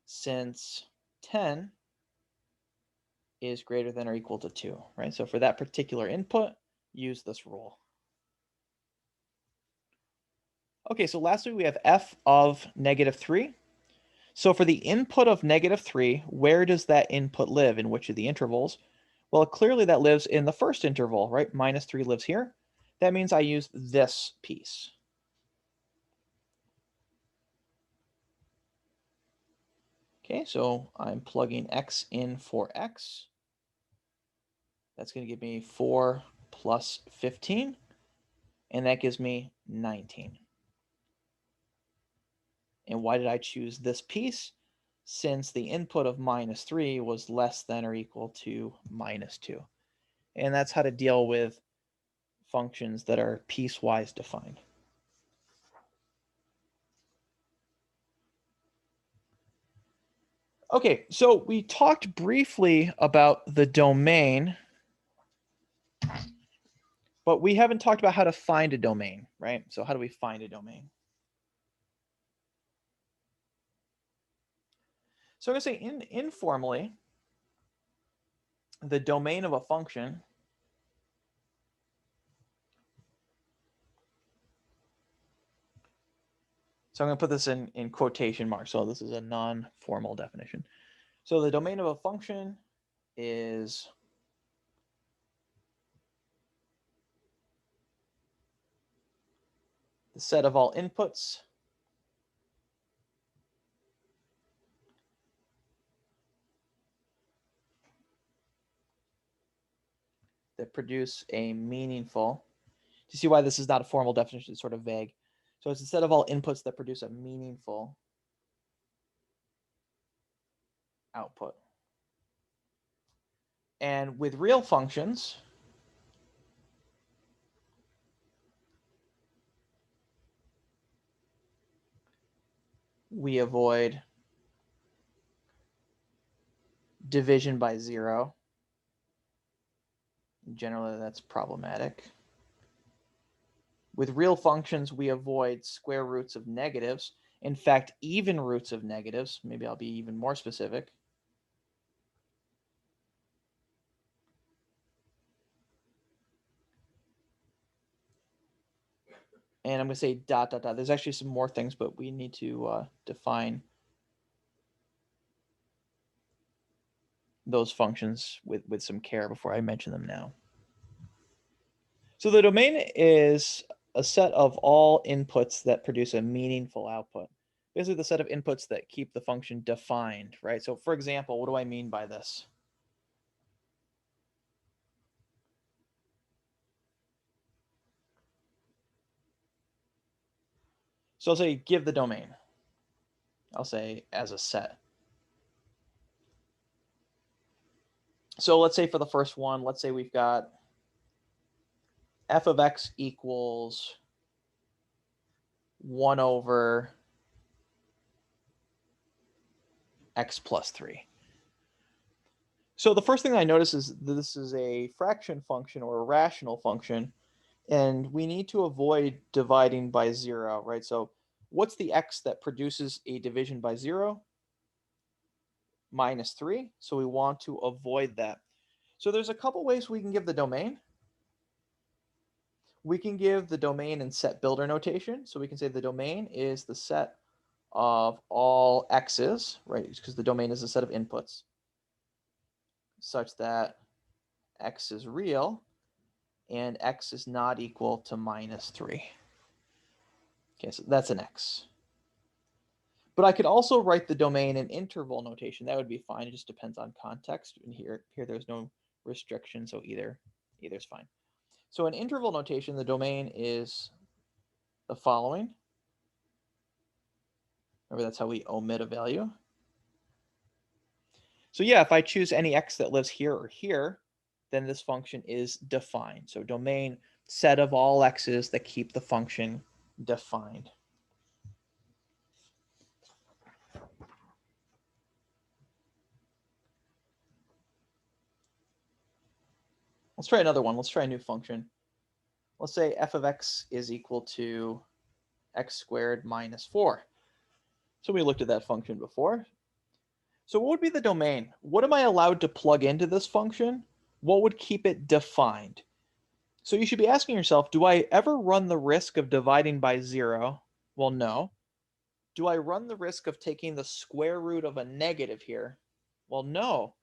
since 10 is greater than or equal to 2, right? So for that particular input, use this rule. Okay, so lastly, we have f of -3. So for the input of -3, where does that input live? In which of the intervals? Well, clearly that lives in the first interval, right? -3 lives here. That means I use this piece. Okay, so I'm plugging x in for x. That's going to give me 4 plus 15, and that gives me 19. And why did I choose this piece? Since the input of -3 was less than or equal to -2. And that's how to deal with functions that are piecewise defined. Okay, so we talked briefly about the domain, but we haven't talked about how to find a domain, right? So how do we find a domain? So I'm going to say informally, the domain of a function so I'm going to put this in quotation marks. So this is a non-formal definition. So the domain of a function is the set of all inputs that produce a meaningful. Do you see why this is not a formal definition? It's sort of vague. So it's a set of all inputs that produce a meaningful output. And with real functions, we avoid division by 0. Generally, that's problematic. With real functions, we avoid square roots of negatives. In fact, even roots of negatives. Maybe I'll be even more specific. And I'm going to say ... There's actually some more things, but we need to define those functions with some care before I mention them now. So the domain is a set of all inputs that produce a meaningful output. Basically the set of inputs that keep the function defined, right? So for example, what do I mean by this? So I'll say give the domain. I'll say as a set. So let's say for the first one, let's say we've got f of x equals 1 over x plus 3. So the first thing I notice is that this is a fraction function or a rational function, and we need to avoid dividing by 0, right? So what's the x that produces a division by 0? -3. So we want to avoid that. So there's a couple ways we can give the domain. We can give the domain in set builder notation. So we can say the domain is the set of all x's, right, because the domain is a set of inputs, such that x is real and x is not equal to -3. Okay, so that's an x. But I could also write the domain in interval notation. That would be fine. It just depends on context. And here there's no restriction, so either's fine. So in interval notation, the domain is the following. Remember, that's how we omit a value. So yeah, if I choose any x that lives here or here, then this function is defined. So domain, set of all x's that keep the function defined. Let's try another one. Let's try a new function. Let's say f of x is equal to x squared minus 4. So we looked at that function before. So what would be the domain? What am I allowed to plug into this function? What would keep it defined? So you should be asking yourself, do I ever run the risk of dividing by 0? Well, no. Do I run the risk of taking the square root of a negative here? Well, no.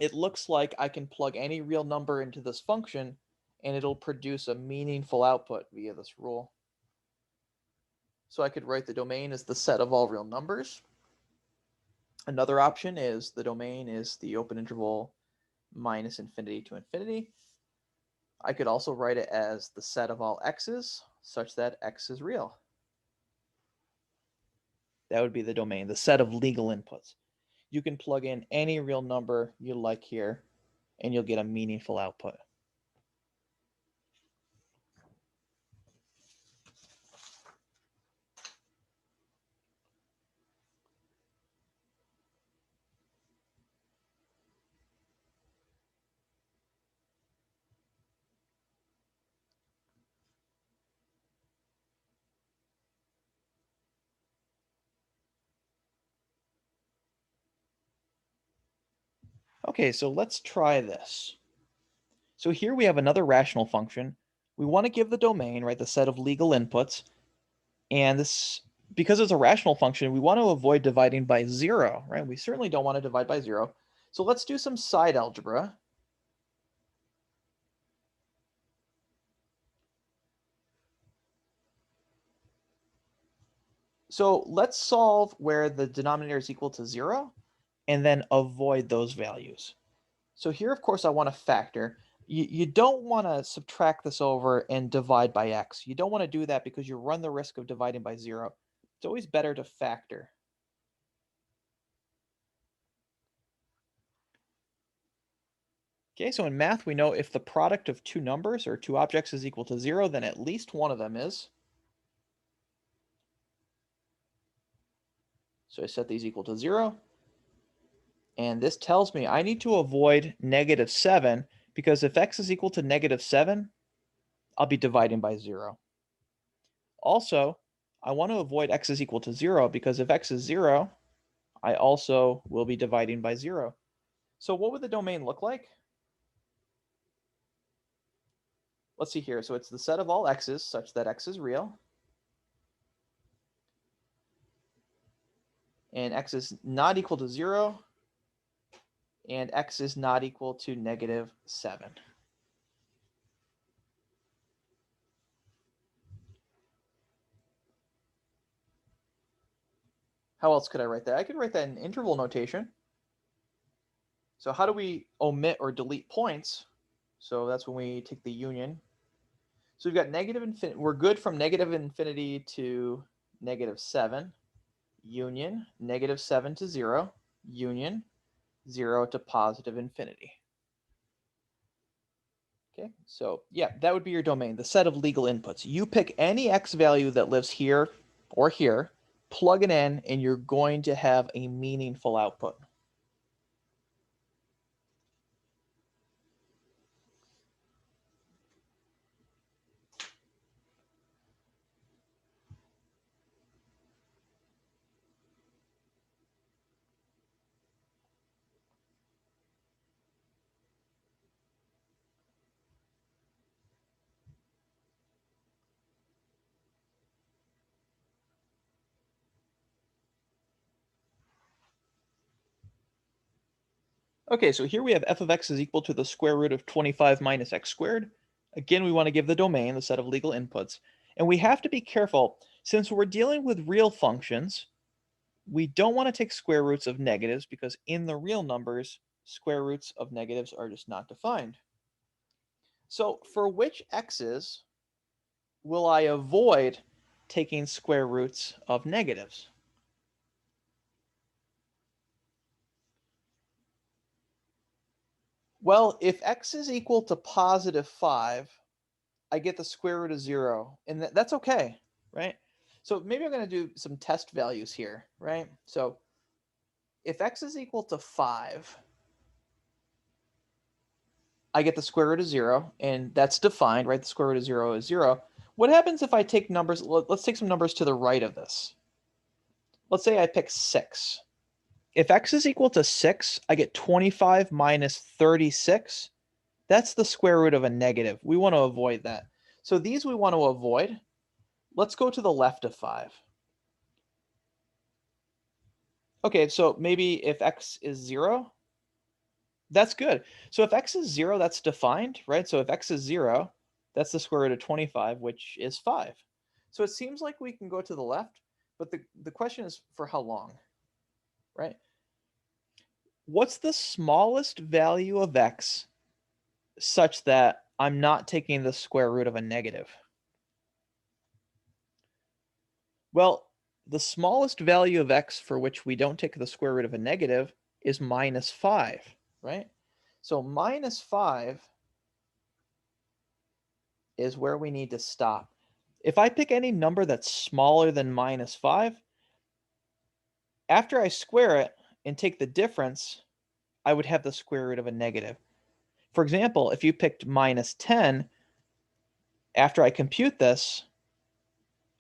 It looks like I can plug any real number into this function and it'll produce a meaningful output via this rule. So I could write the domain as the set of all real numbers. Another option is the domain is the open interval minus infinity to infinity. I could also write it as the set of all x's such that x is real. That would be the domain, the set of legal inputs. You can plug in any real number you like here, and you'll get a meaningful output. Okay, so let's try this. So here we have another rational function. We want to give the domain, right, the set of legal inputs. And this, because it's a rational function, we want to avoid dividing by 0, right? We certainly don't want to divide by 0. So let's do some side algebra. So let's solve where the denominator is equal to 0 and then avoid those values. So here, of course, I want to factor. You don't want to subtract this over and divide by x. You don't want to do that because you run the risk of dividing by 0. It's always better to factor. Okay, so in math, we know if the product of two numbers or two objects is equal to 0, then at least one of them is. So I set these equal to 0. And this tells me I need to avoid -7 because if x is equal to -7, I'll be dividing by 0. Also, I want to avoid x is equal to 0 because if x is 0, I also will be dividing by 0. So what would the domain look like? Let's see here. So it's the set of all x's such that x is real. And x is not equal to 0. And x is not equal to -7. How else could I write that? I could write that in interval notation. So how do we omit or delete points? So that's when we take the union. So we've got negative infinity. We're good from negative infinity to -7. Union, -7 to 0. Union, 0 to positive infinity. Okay, so yeah, that would be your domain, the set of legal inputs. You pick any x value that lives here or here, plug it in, and you're going to have a meaningful output. Okay, so here we have f of x is equal to the square root of 25 minus x squared. Again, we want to give the domain the set of legal inputs. And we have to be careful, since we're dealing with real functions, we don't want to take square roots of negatives because in the real numbers, square roots of negatives are just not defined. So for which x's will I avoid taking square roots of negatives? Well, if x is equal to positive 5, I get the square root of 0, and that's okay, right? So maybe I'm going to do some test values here, right? So if x is equal to 5, I get the square root of 0, and that's defined, right? The square root of 0 is 0. What happens if I take numbers, let's take some numbers to the right of this. Let's say I pick 6. If x is equal to 6, I get 25 minus 36. That's the square root of a negative. We want to avoid that. So these we want to avoid. Let's go to the left of 5. Okay, so maybe if x is 0, that's good. So if x is 0, that's defined, right? So if x is 0, that's the square root of 25, which is 5. So it seems like we can go to the left, but the question is for how long, right? What's the smallest value of x such that I'm not taking the square root of a negative? Well, the smallest value of x for which we don't take the square root of a negative is minus 5, right? So minus 5 is where we need to stop. If I pick any number that's smaller than minus 5, after I square it and take the difference, I would have the square root of a negative. For example, if you picked minus 10, after I compute this,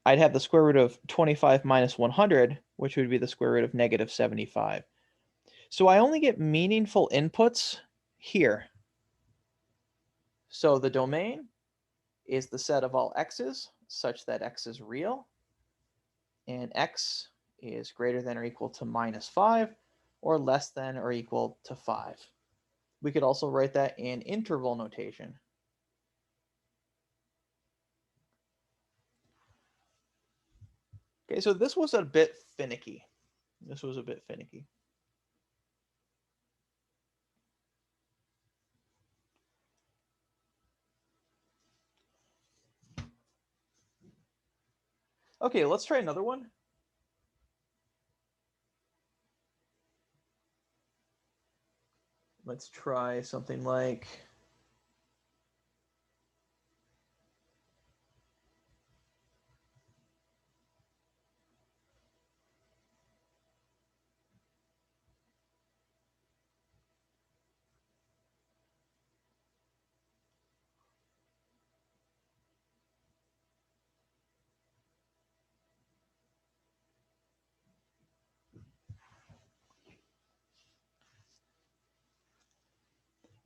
I'd have the square root of 25 minus 100, which would be the square root of negative 75. So I only get meaningful inputs here. So the domain is the set of all x's such that x is real, and x is greater than or equal to minus 5 or less than or equal to 5. We could also write that in interval notation. Okay, so this was a bit finicky. Okay, let's try another one. Let's try something like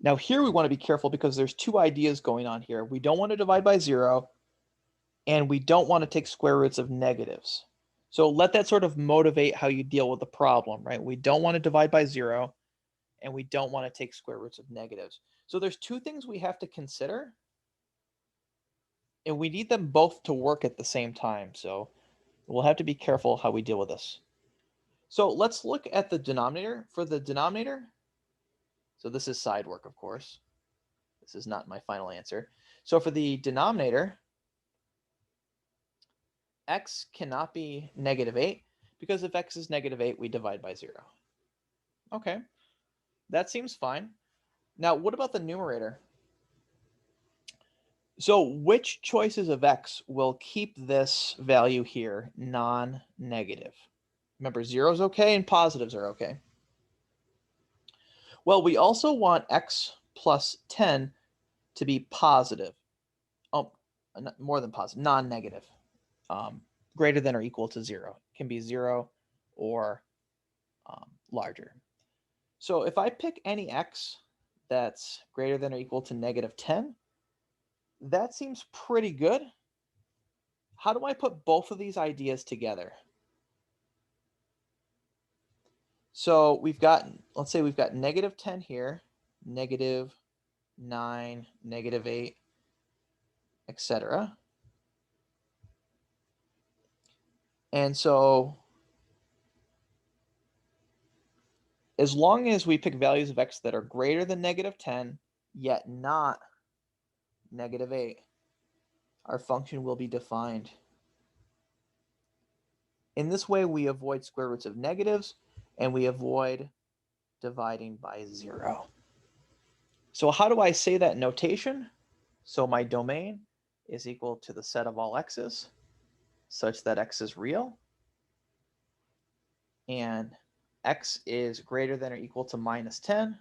now here we want to be careful because there's two ideas going on here. We don't want to divide by 0, and we don't want to take square roots of negatives. So let that sort of motivate how you deal with the problem, right? We don't want to divide by 0, and we don't want to take square roots of negatives. So there's two things we have to consider, and we need them both to work at the same time. So we'll have to be careful how we deal with this. So let's look at the denominator. For the denominator, so this is side work, of course. This is not my final answer. So for the denominator, x cannot be negative 8, because if x is negative 8, we divide by 0. Okay, that seems fine. Now, what about the numerator? So which choices of x will keep this value here non-negative? Remember, 0 is okay and positives are okay. Well, we also want x plus 10 to be positive. Oh, more than positive, non-negative. Greater than or equal to 0. It can be 0 or larger. So if I pick any x that's greater than or equal to negative 10, that seems pretty good. How do I put both of these ideas together? So we've got, let's say we've got negative 10 here, negative 9, negative 8, etc. And so as long as we pick values of x that are greater than negative 10, yet not negative 8, our function will be defined. In this way, we avoid square roots of negatives, and we avoid dividing by 0. So how do I say that notation? So my domain is equal to the set of all x's, such that x is real, and x is greater than or equal to minus 10,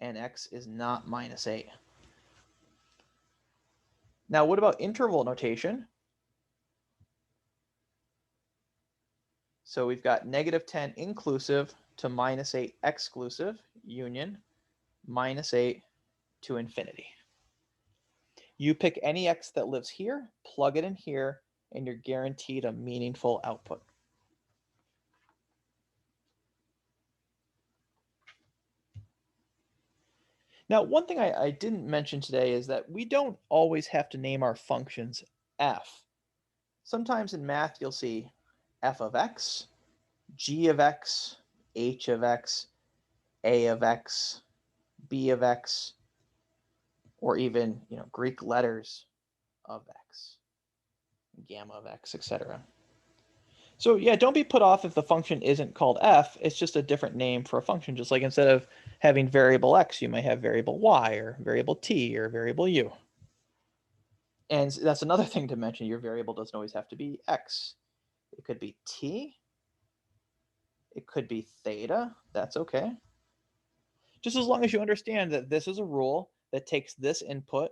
and x is not minus 8. Now, what about interval notation? So we've got negative 10 inclusive to minus 8 exclusive, union, minus 8 to infinity. You pick any x that lives here, plug it in here, and you're guaranteed a meaningful output. Now, one thing I didn't mention today is that we don't always have to name our functions f. Sometimes in math, you'll see f of x, g of x, h of x, a of x, b of x, or even Greek letters of x, gamma of x, etc. So yeah, don't be put off if the function isn't called f. It's just a different name for a function. Just like instead of having variable x, you might have variable y or variable t or variable u. And that's another thing to mention. Your variable doesn't always have to be x. It could be t. It could be theta. That's okay. Just as long as you understand that this is a rule that takes this input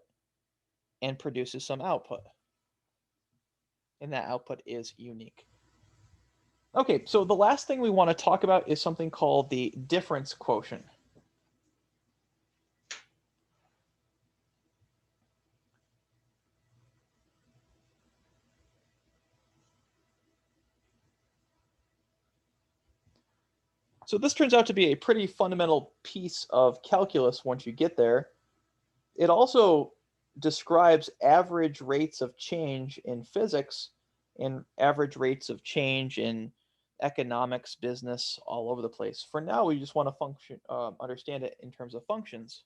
and produces some output. And that output is unique. Okay, so the last thing we want to talk about is something called the difference quotient. So this turns out to be a pretty fundamental piece of calculus once you get there. It also describes average rates of change in physics and average rates of change in economics, business, all over the place. For now, we just want to understand it in terms of functions.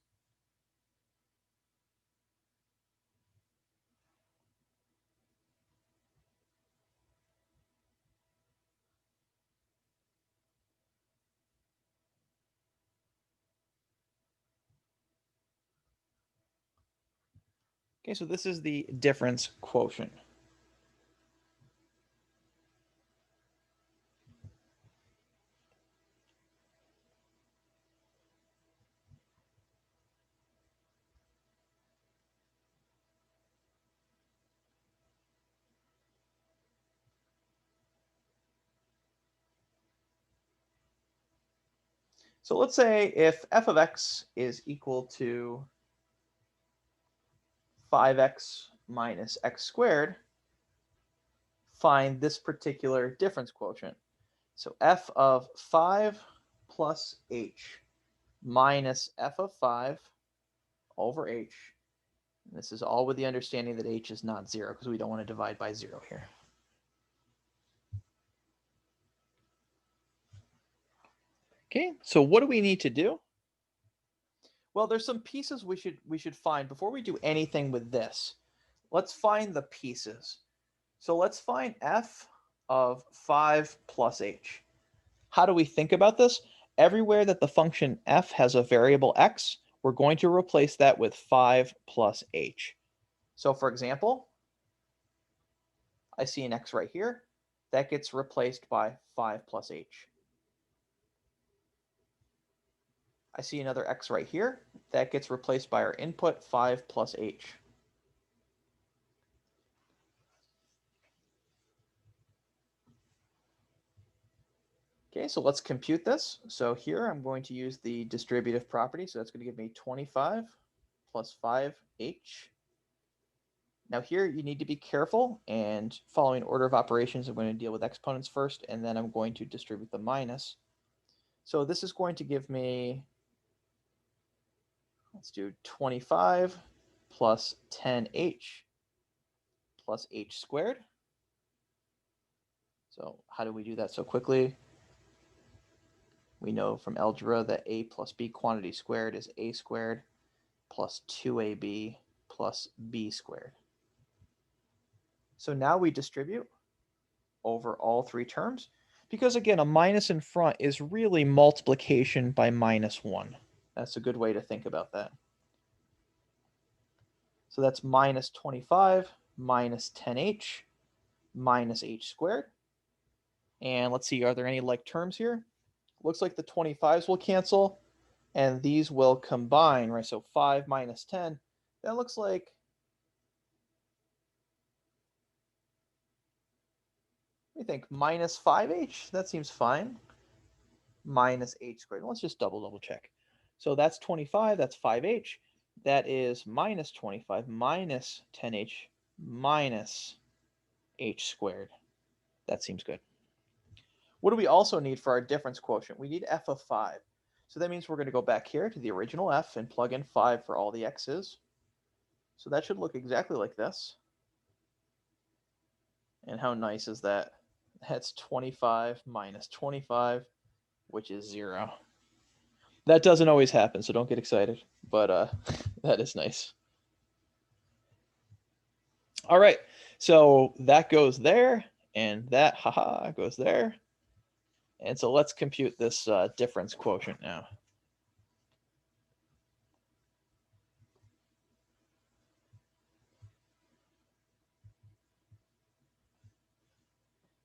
Okay, so this is the difference quotient. So let's say if f of x is equal to 5x minus x squared, find this particular difference quotient. So f of 5 plus h minus f of 5 over h. And this is all with the understanding that h is not 0 because we don't want to divide by 0 here. Okay, so what do we need to do? Well, there's some pieces we should find before we do anything with this. Let's find the pieces. So let's find f of 5 plus h. How do we think about this? Everywhere that the function f has a variable x, we're going to replace that with 5 plus h. So for example, I see an x right here. That gets replaced by 5 plus h. I see another x right here. That gets replaced by our input 5 plus h. Okay, so let's compute this. So here I'm going to use the distributive property. So that's going to give me 25 plus 5h Now here you need to be careful, and following order of operations, I'm going to deal with exponents first, and then I'm going to distribute the minus. So this is going to give me, let's do 25 plus 10h plus h squared. So how do we do that so quickly? We know from algebra that a plus b quantity squared is a squared plus 2ab plus b squared. So now we distribute over all three terms, because again, a minus in front is really multiplication by minus 1. That's a good way to think about that. So that's minus 25 minus 10h minus h squared. And let's see, are there any like terms here? Looks like the 25s will cancel, and these will combine, right? So 5 minus 10, that looks like, we think minus 5h, that seems fine. Minus h squared. Let's just double check. So that's 25, that's 5h. That is minus 25 minus 10h minus h squared. That seems good. What do we also need for our difference quotient? We need f of 5. So that means we're going to go back here to the original f and plug in 5 for all the x's. So that should look exactly like this. And how nice is that? That's 25 minus 25, which is 0. That doesn't always happen, so don't get excited, but that is nice. All right, so that goes there, and that, haha, goes there. And so let's compute this difference quotient now.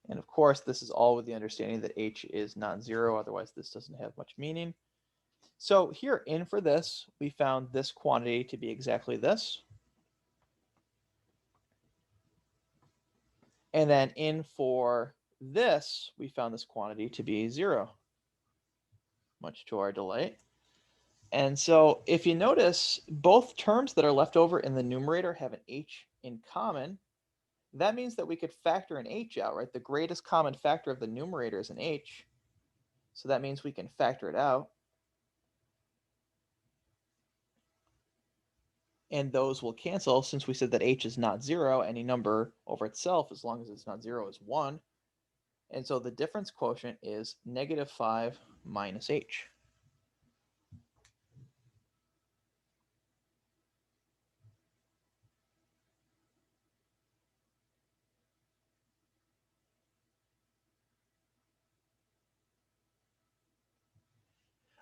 And of course, this is all with the understanding that h is not 0, otherwise this doesn't have much meaning. So here, in for this, we found this quantity to be exactly this. And then in for this, we found this quantity to be 0, much to our delight. And so if you notice, both terms that are left over in the numerator have an h in common. That means that we could factor an h out, right? The greatest common factor of the numerator is an h. So that means we can factor it out. And those will cancel since we said that h is not 0. Any number over itself, as long as it's not 0, is 1. And so the difference quotient is negative 5 minus h.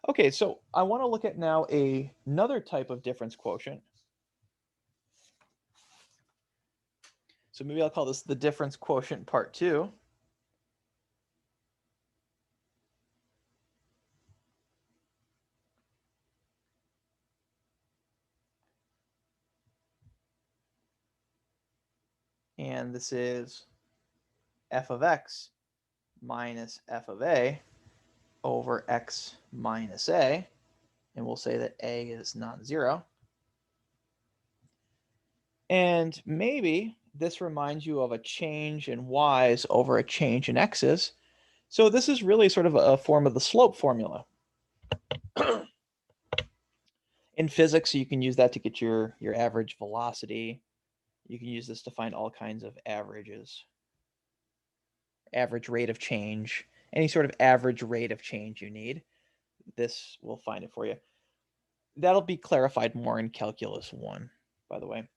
Okay, so I want to look at now another type of difference quotient. So maybe I'll call this the difference quotient part 2. And this is f of x minus f of a over x minus a. And we'll say that a is non-zero. And maybe this reminds you of a change in y's over a change in x's. So this is really sort of a form of the slope formula. In physics, you can use that to get your average velocity. You can use this to find all kinds of averages. Average rate of change, any sort of average rate of change you need. This will find it for you. That'll be clarified more in Calculus 1, by the way.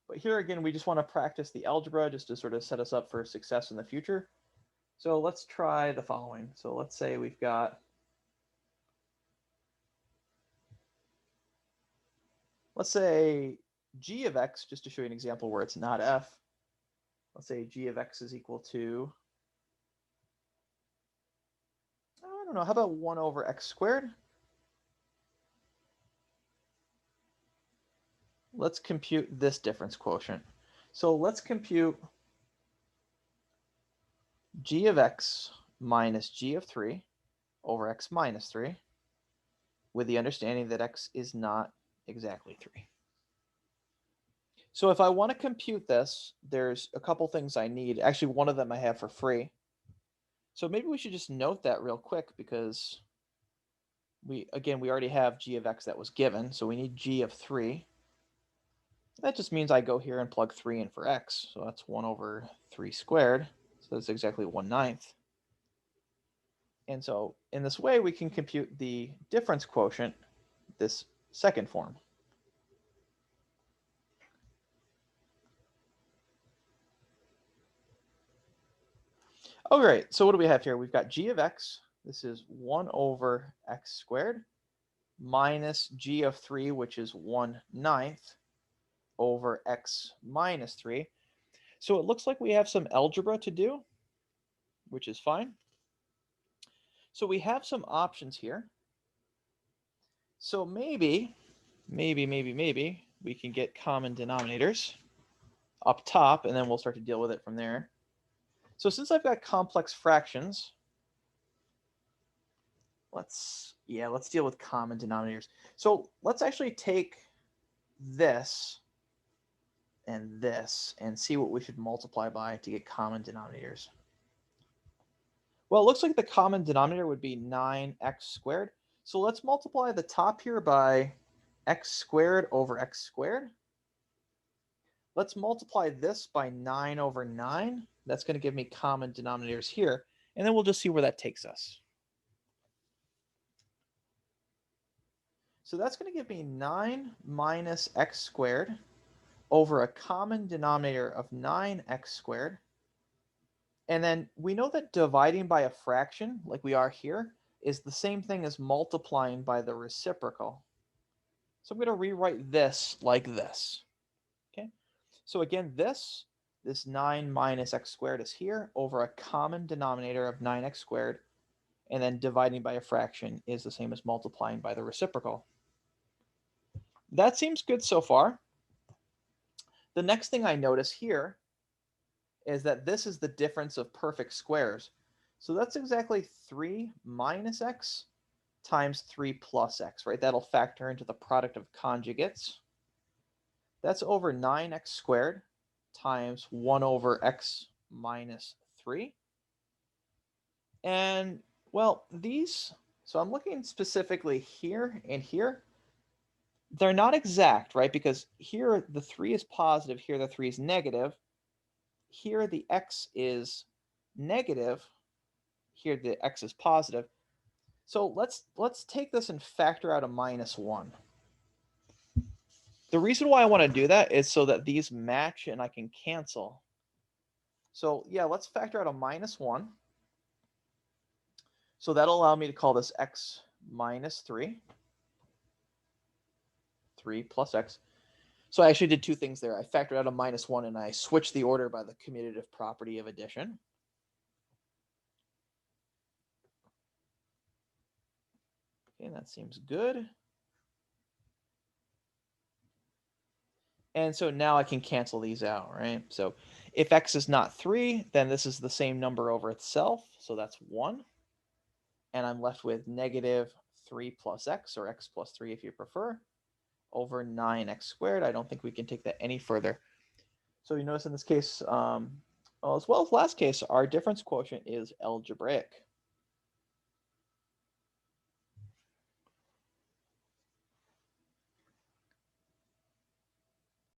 But here again, we just want to practice the algebra just to sort of set us up for success in the future. So let's try the following. So let's say we've got, let's say g of x, just to show you an example where it's not f. Let's say g of x is equal to, I don't know, how about 1 over x squared? Let's compute this difference quotient. So let's compute g of x minus g of 3 over x minus 3 with the understanding that x is not exactly 3. So if I want to compute this, there's a couple things I need. Actually, one of them I have for free. So maybe we should just note that real quick because we already have g of x that was given, so we need g of 3. That just means I go here and plug 3 in for x, so that's 1 over 3 squared, so that's exactly 1/9. And so in this way, we can compute the difference quotient, this second form. Oh, great. So what do we have here? We've got g of x. This is 1 over x squared minus g of 3, which is 1/9 over x minus 3. So it looks like we have some algebra to do, which is fine. So we have some options here. So maybe we can get common denominators up top, and then we'll start to deal with it from there. So since I've got complex fractions, let's deal with common denominators. So let's actually take this and see what we should multiply by to get common denominators. Well, it looks like the common denominator would be 9x squared. So let's multiply the top here by x squared over x squared. Let's multiply this by 9 over 9. That's going to give me common denominators here. And then we'll just see where that takes us. So that's going to give me 9 minus x squared over a common denominator of 9x squared. And then we know that dividing by a fraction, like we are here, is the same thing as multiplying by the reciprocal. So I'm going to rewrite this like this. Okay. So again, this 9 minus x squared is here over a common denominator of 9x squared. And then dividing by a fraction is the same as multiplying by the reciprocal. That seems good so far. The next thing I notice here is that this is the difference of perfect squares. So that's exactly 3 minus x times 3 plus x, right? That'll factor into the product of conjugates. That's over 9x squared times 1 over x minus 3. And, well, so I'm looking specifically here and here. They're not exact, right? Because here the 3 is positive, here the 3 is negative. Here the x is negative, here the x is positive. So let's take this and factor out a -1. The reason why I want to do that is so that these match and I can cancel. So yeah, let's factor out a -1. So that'll allow me to call this x minus 3. 3 plus x. So I actually did two things there. I factored out a -1 and I switched the order by the commutative property of addition. Okay, that seems good. And so now I can cancel these out, right? So if x is not 3, then this is the same number over itself. So that's 1. And I'm left with -3 plus x, or x plus 3 if you prefer, over 9x squared. I don't think we can take that any further. So you notice in this case, as well as last case, our difference quotient is algebraic.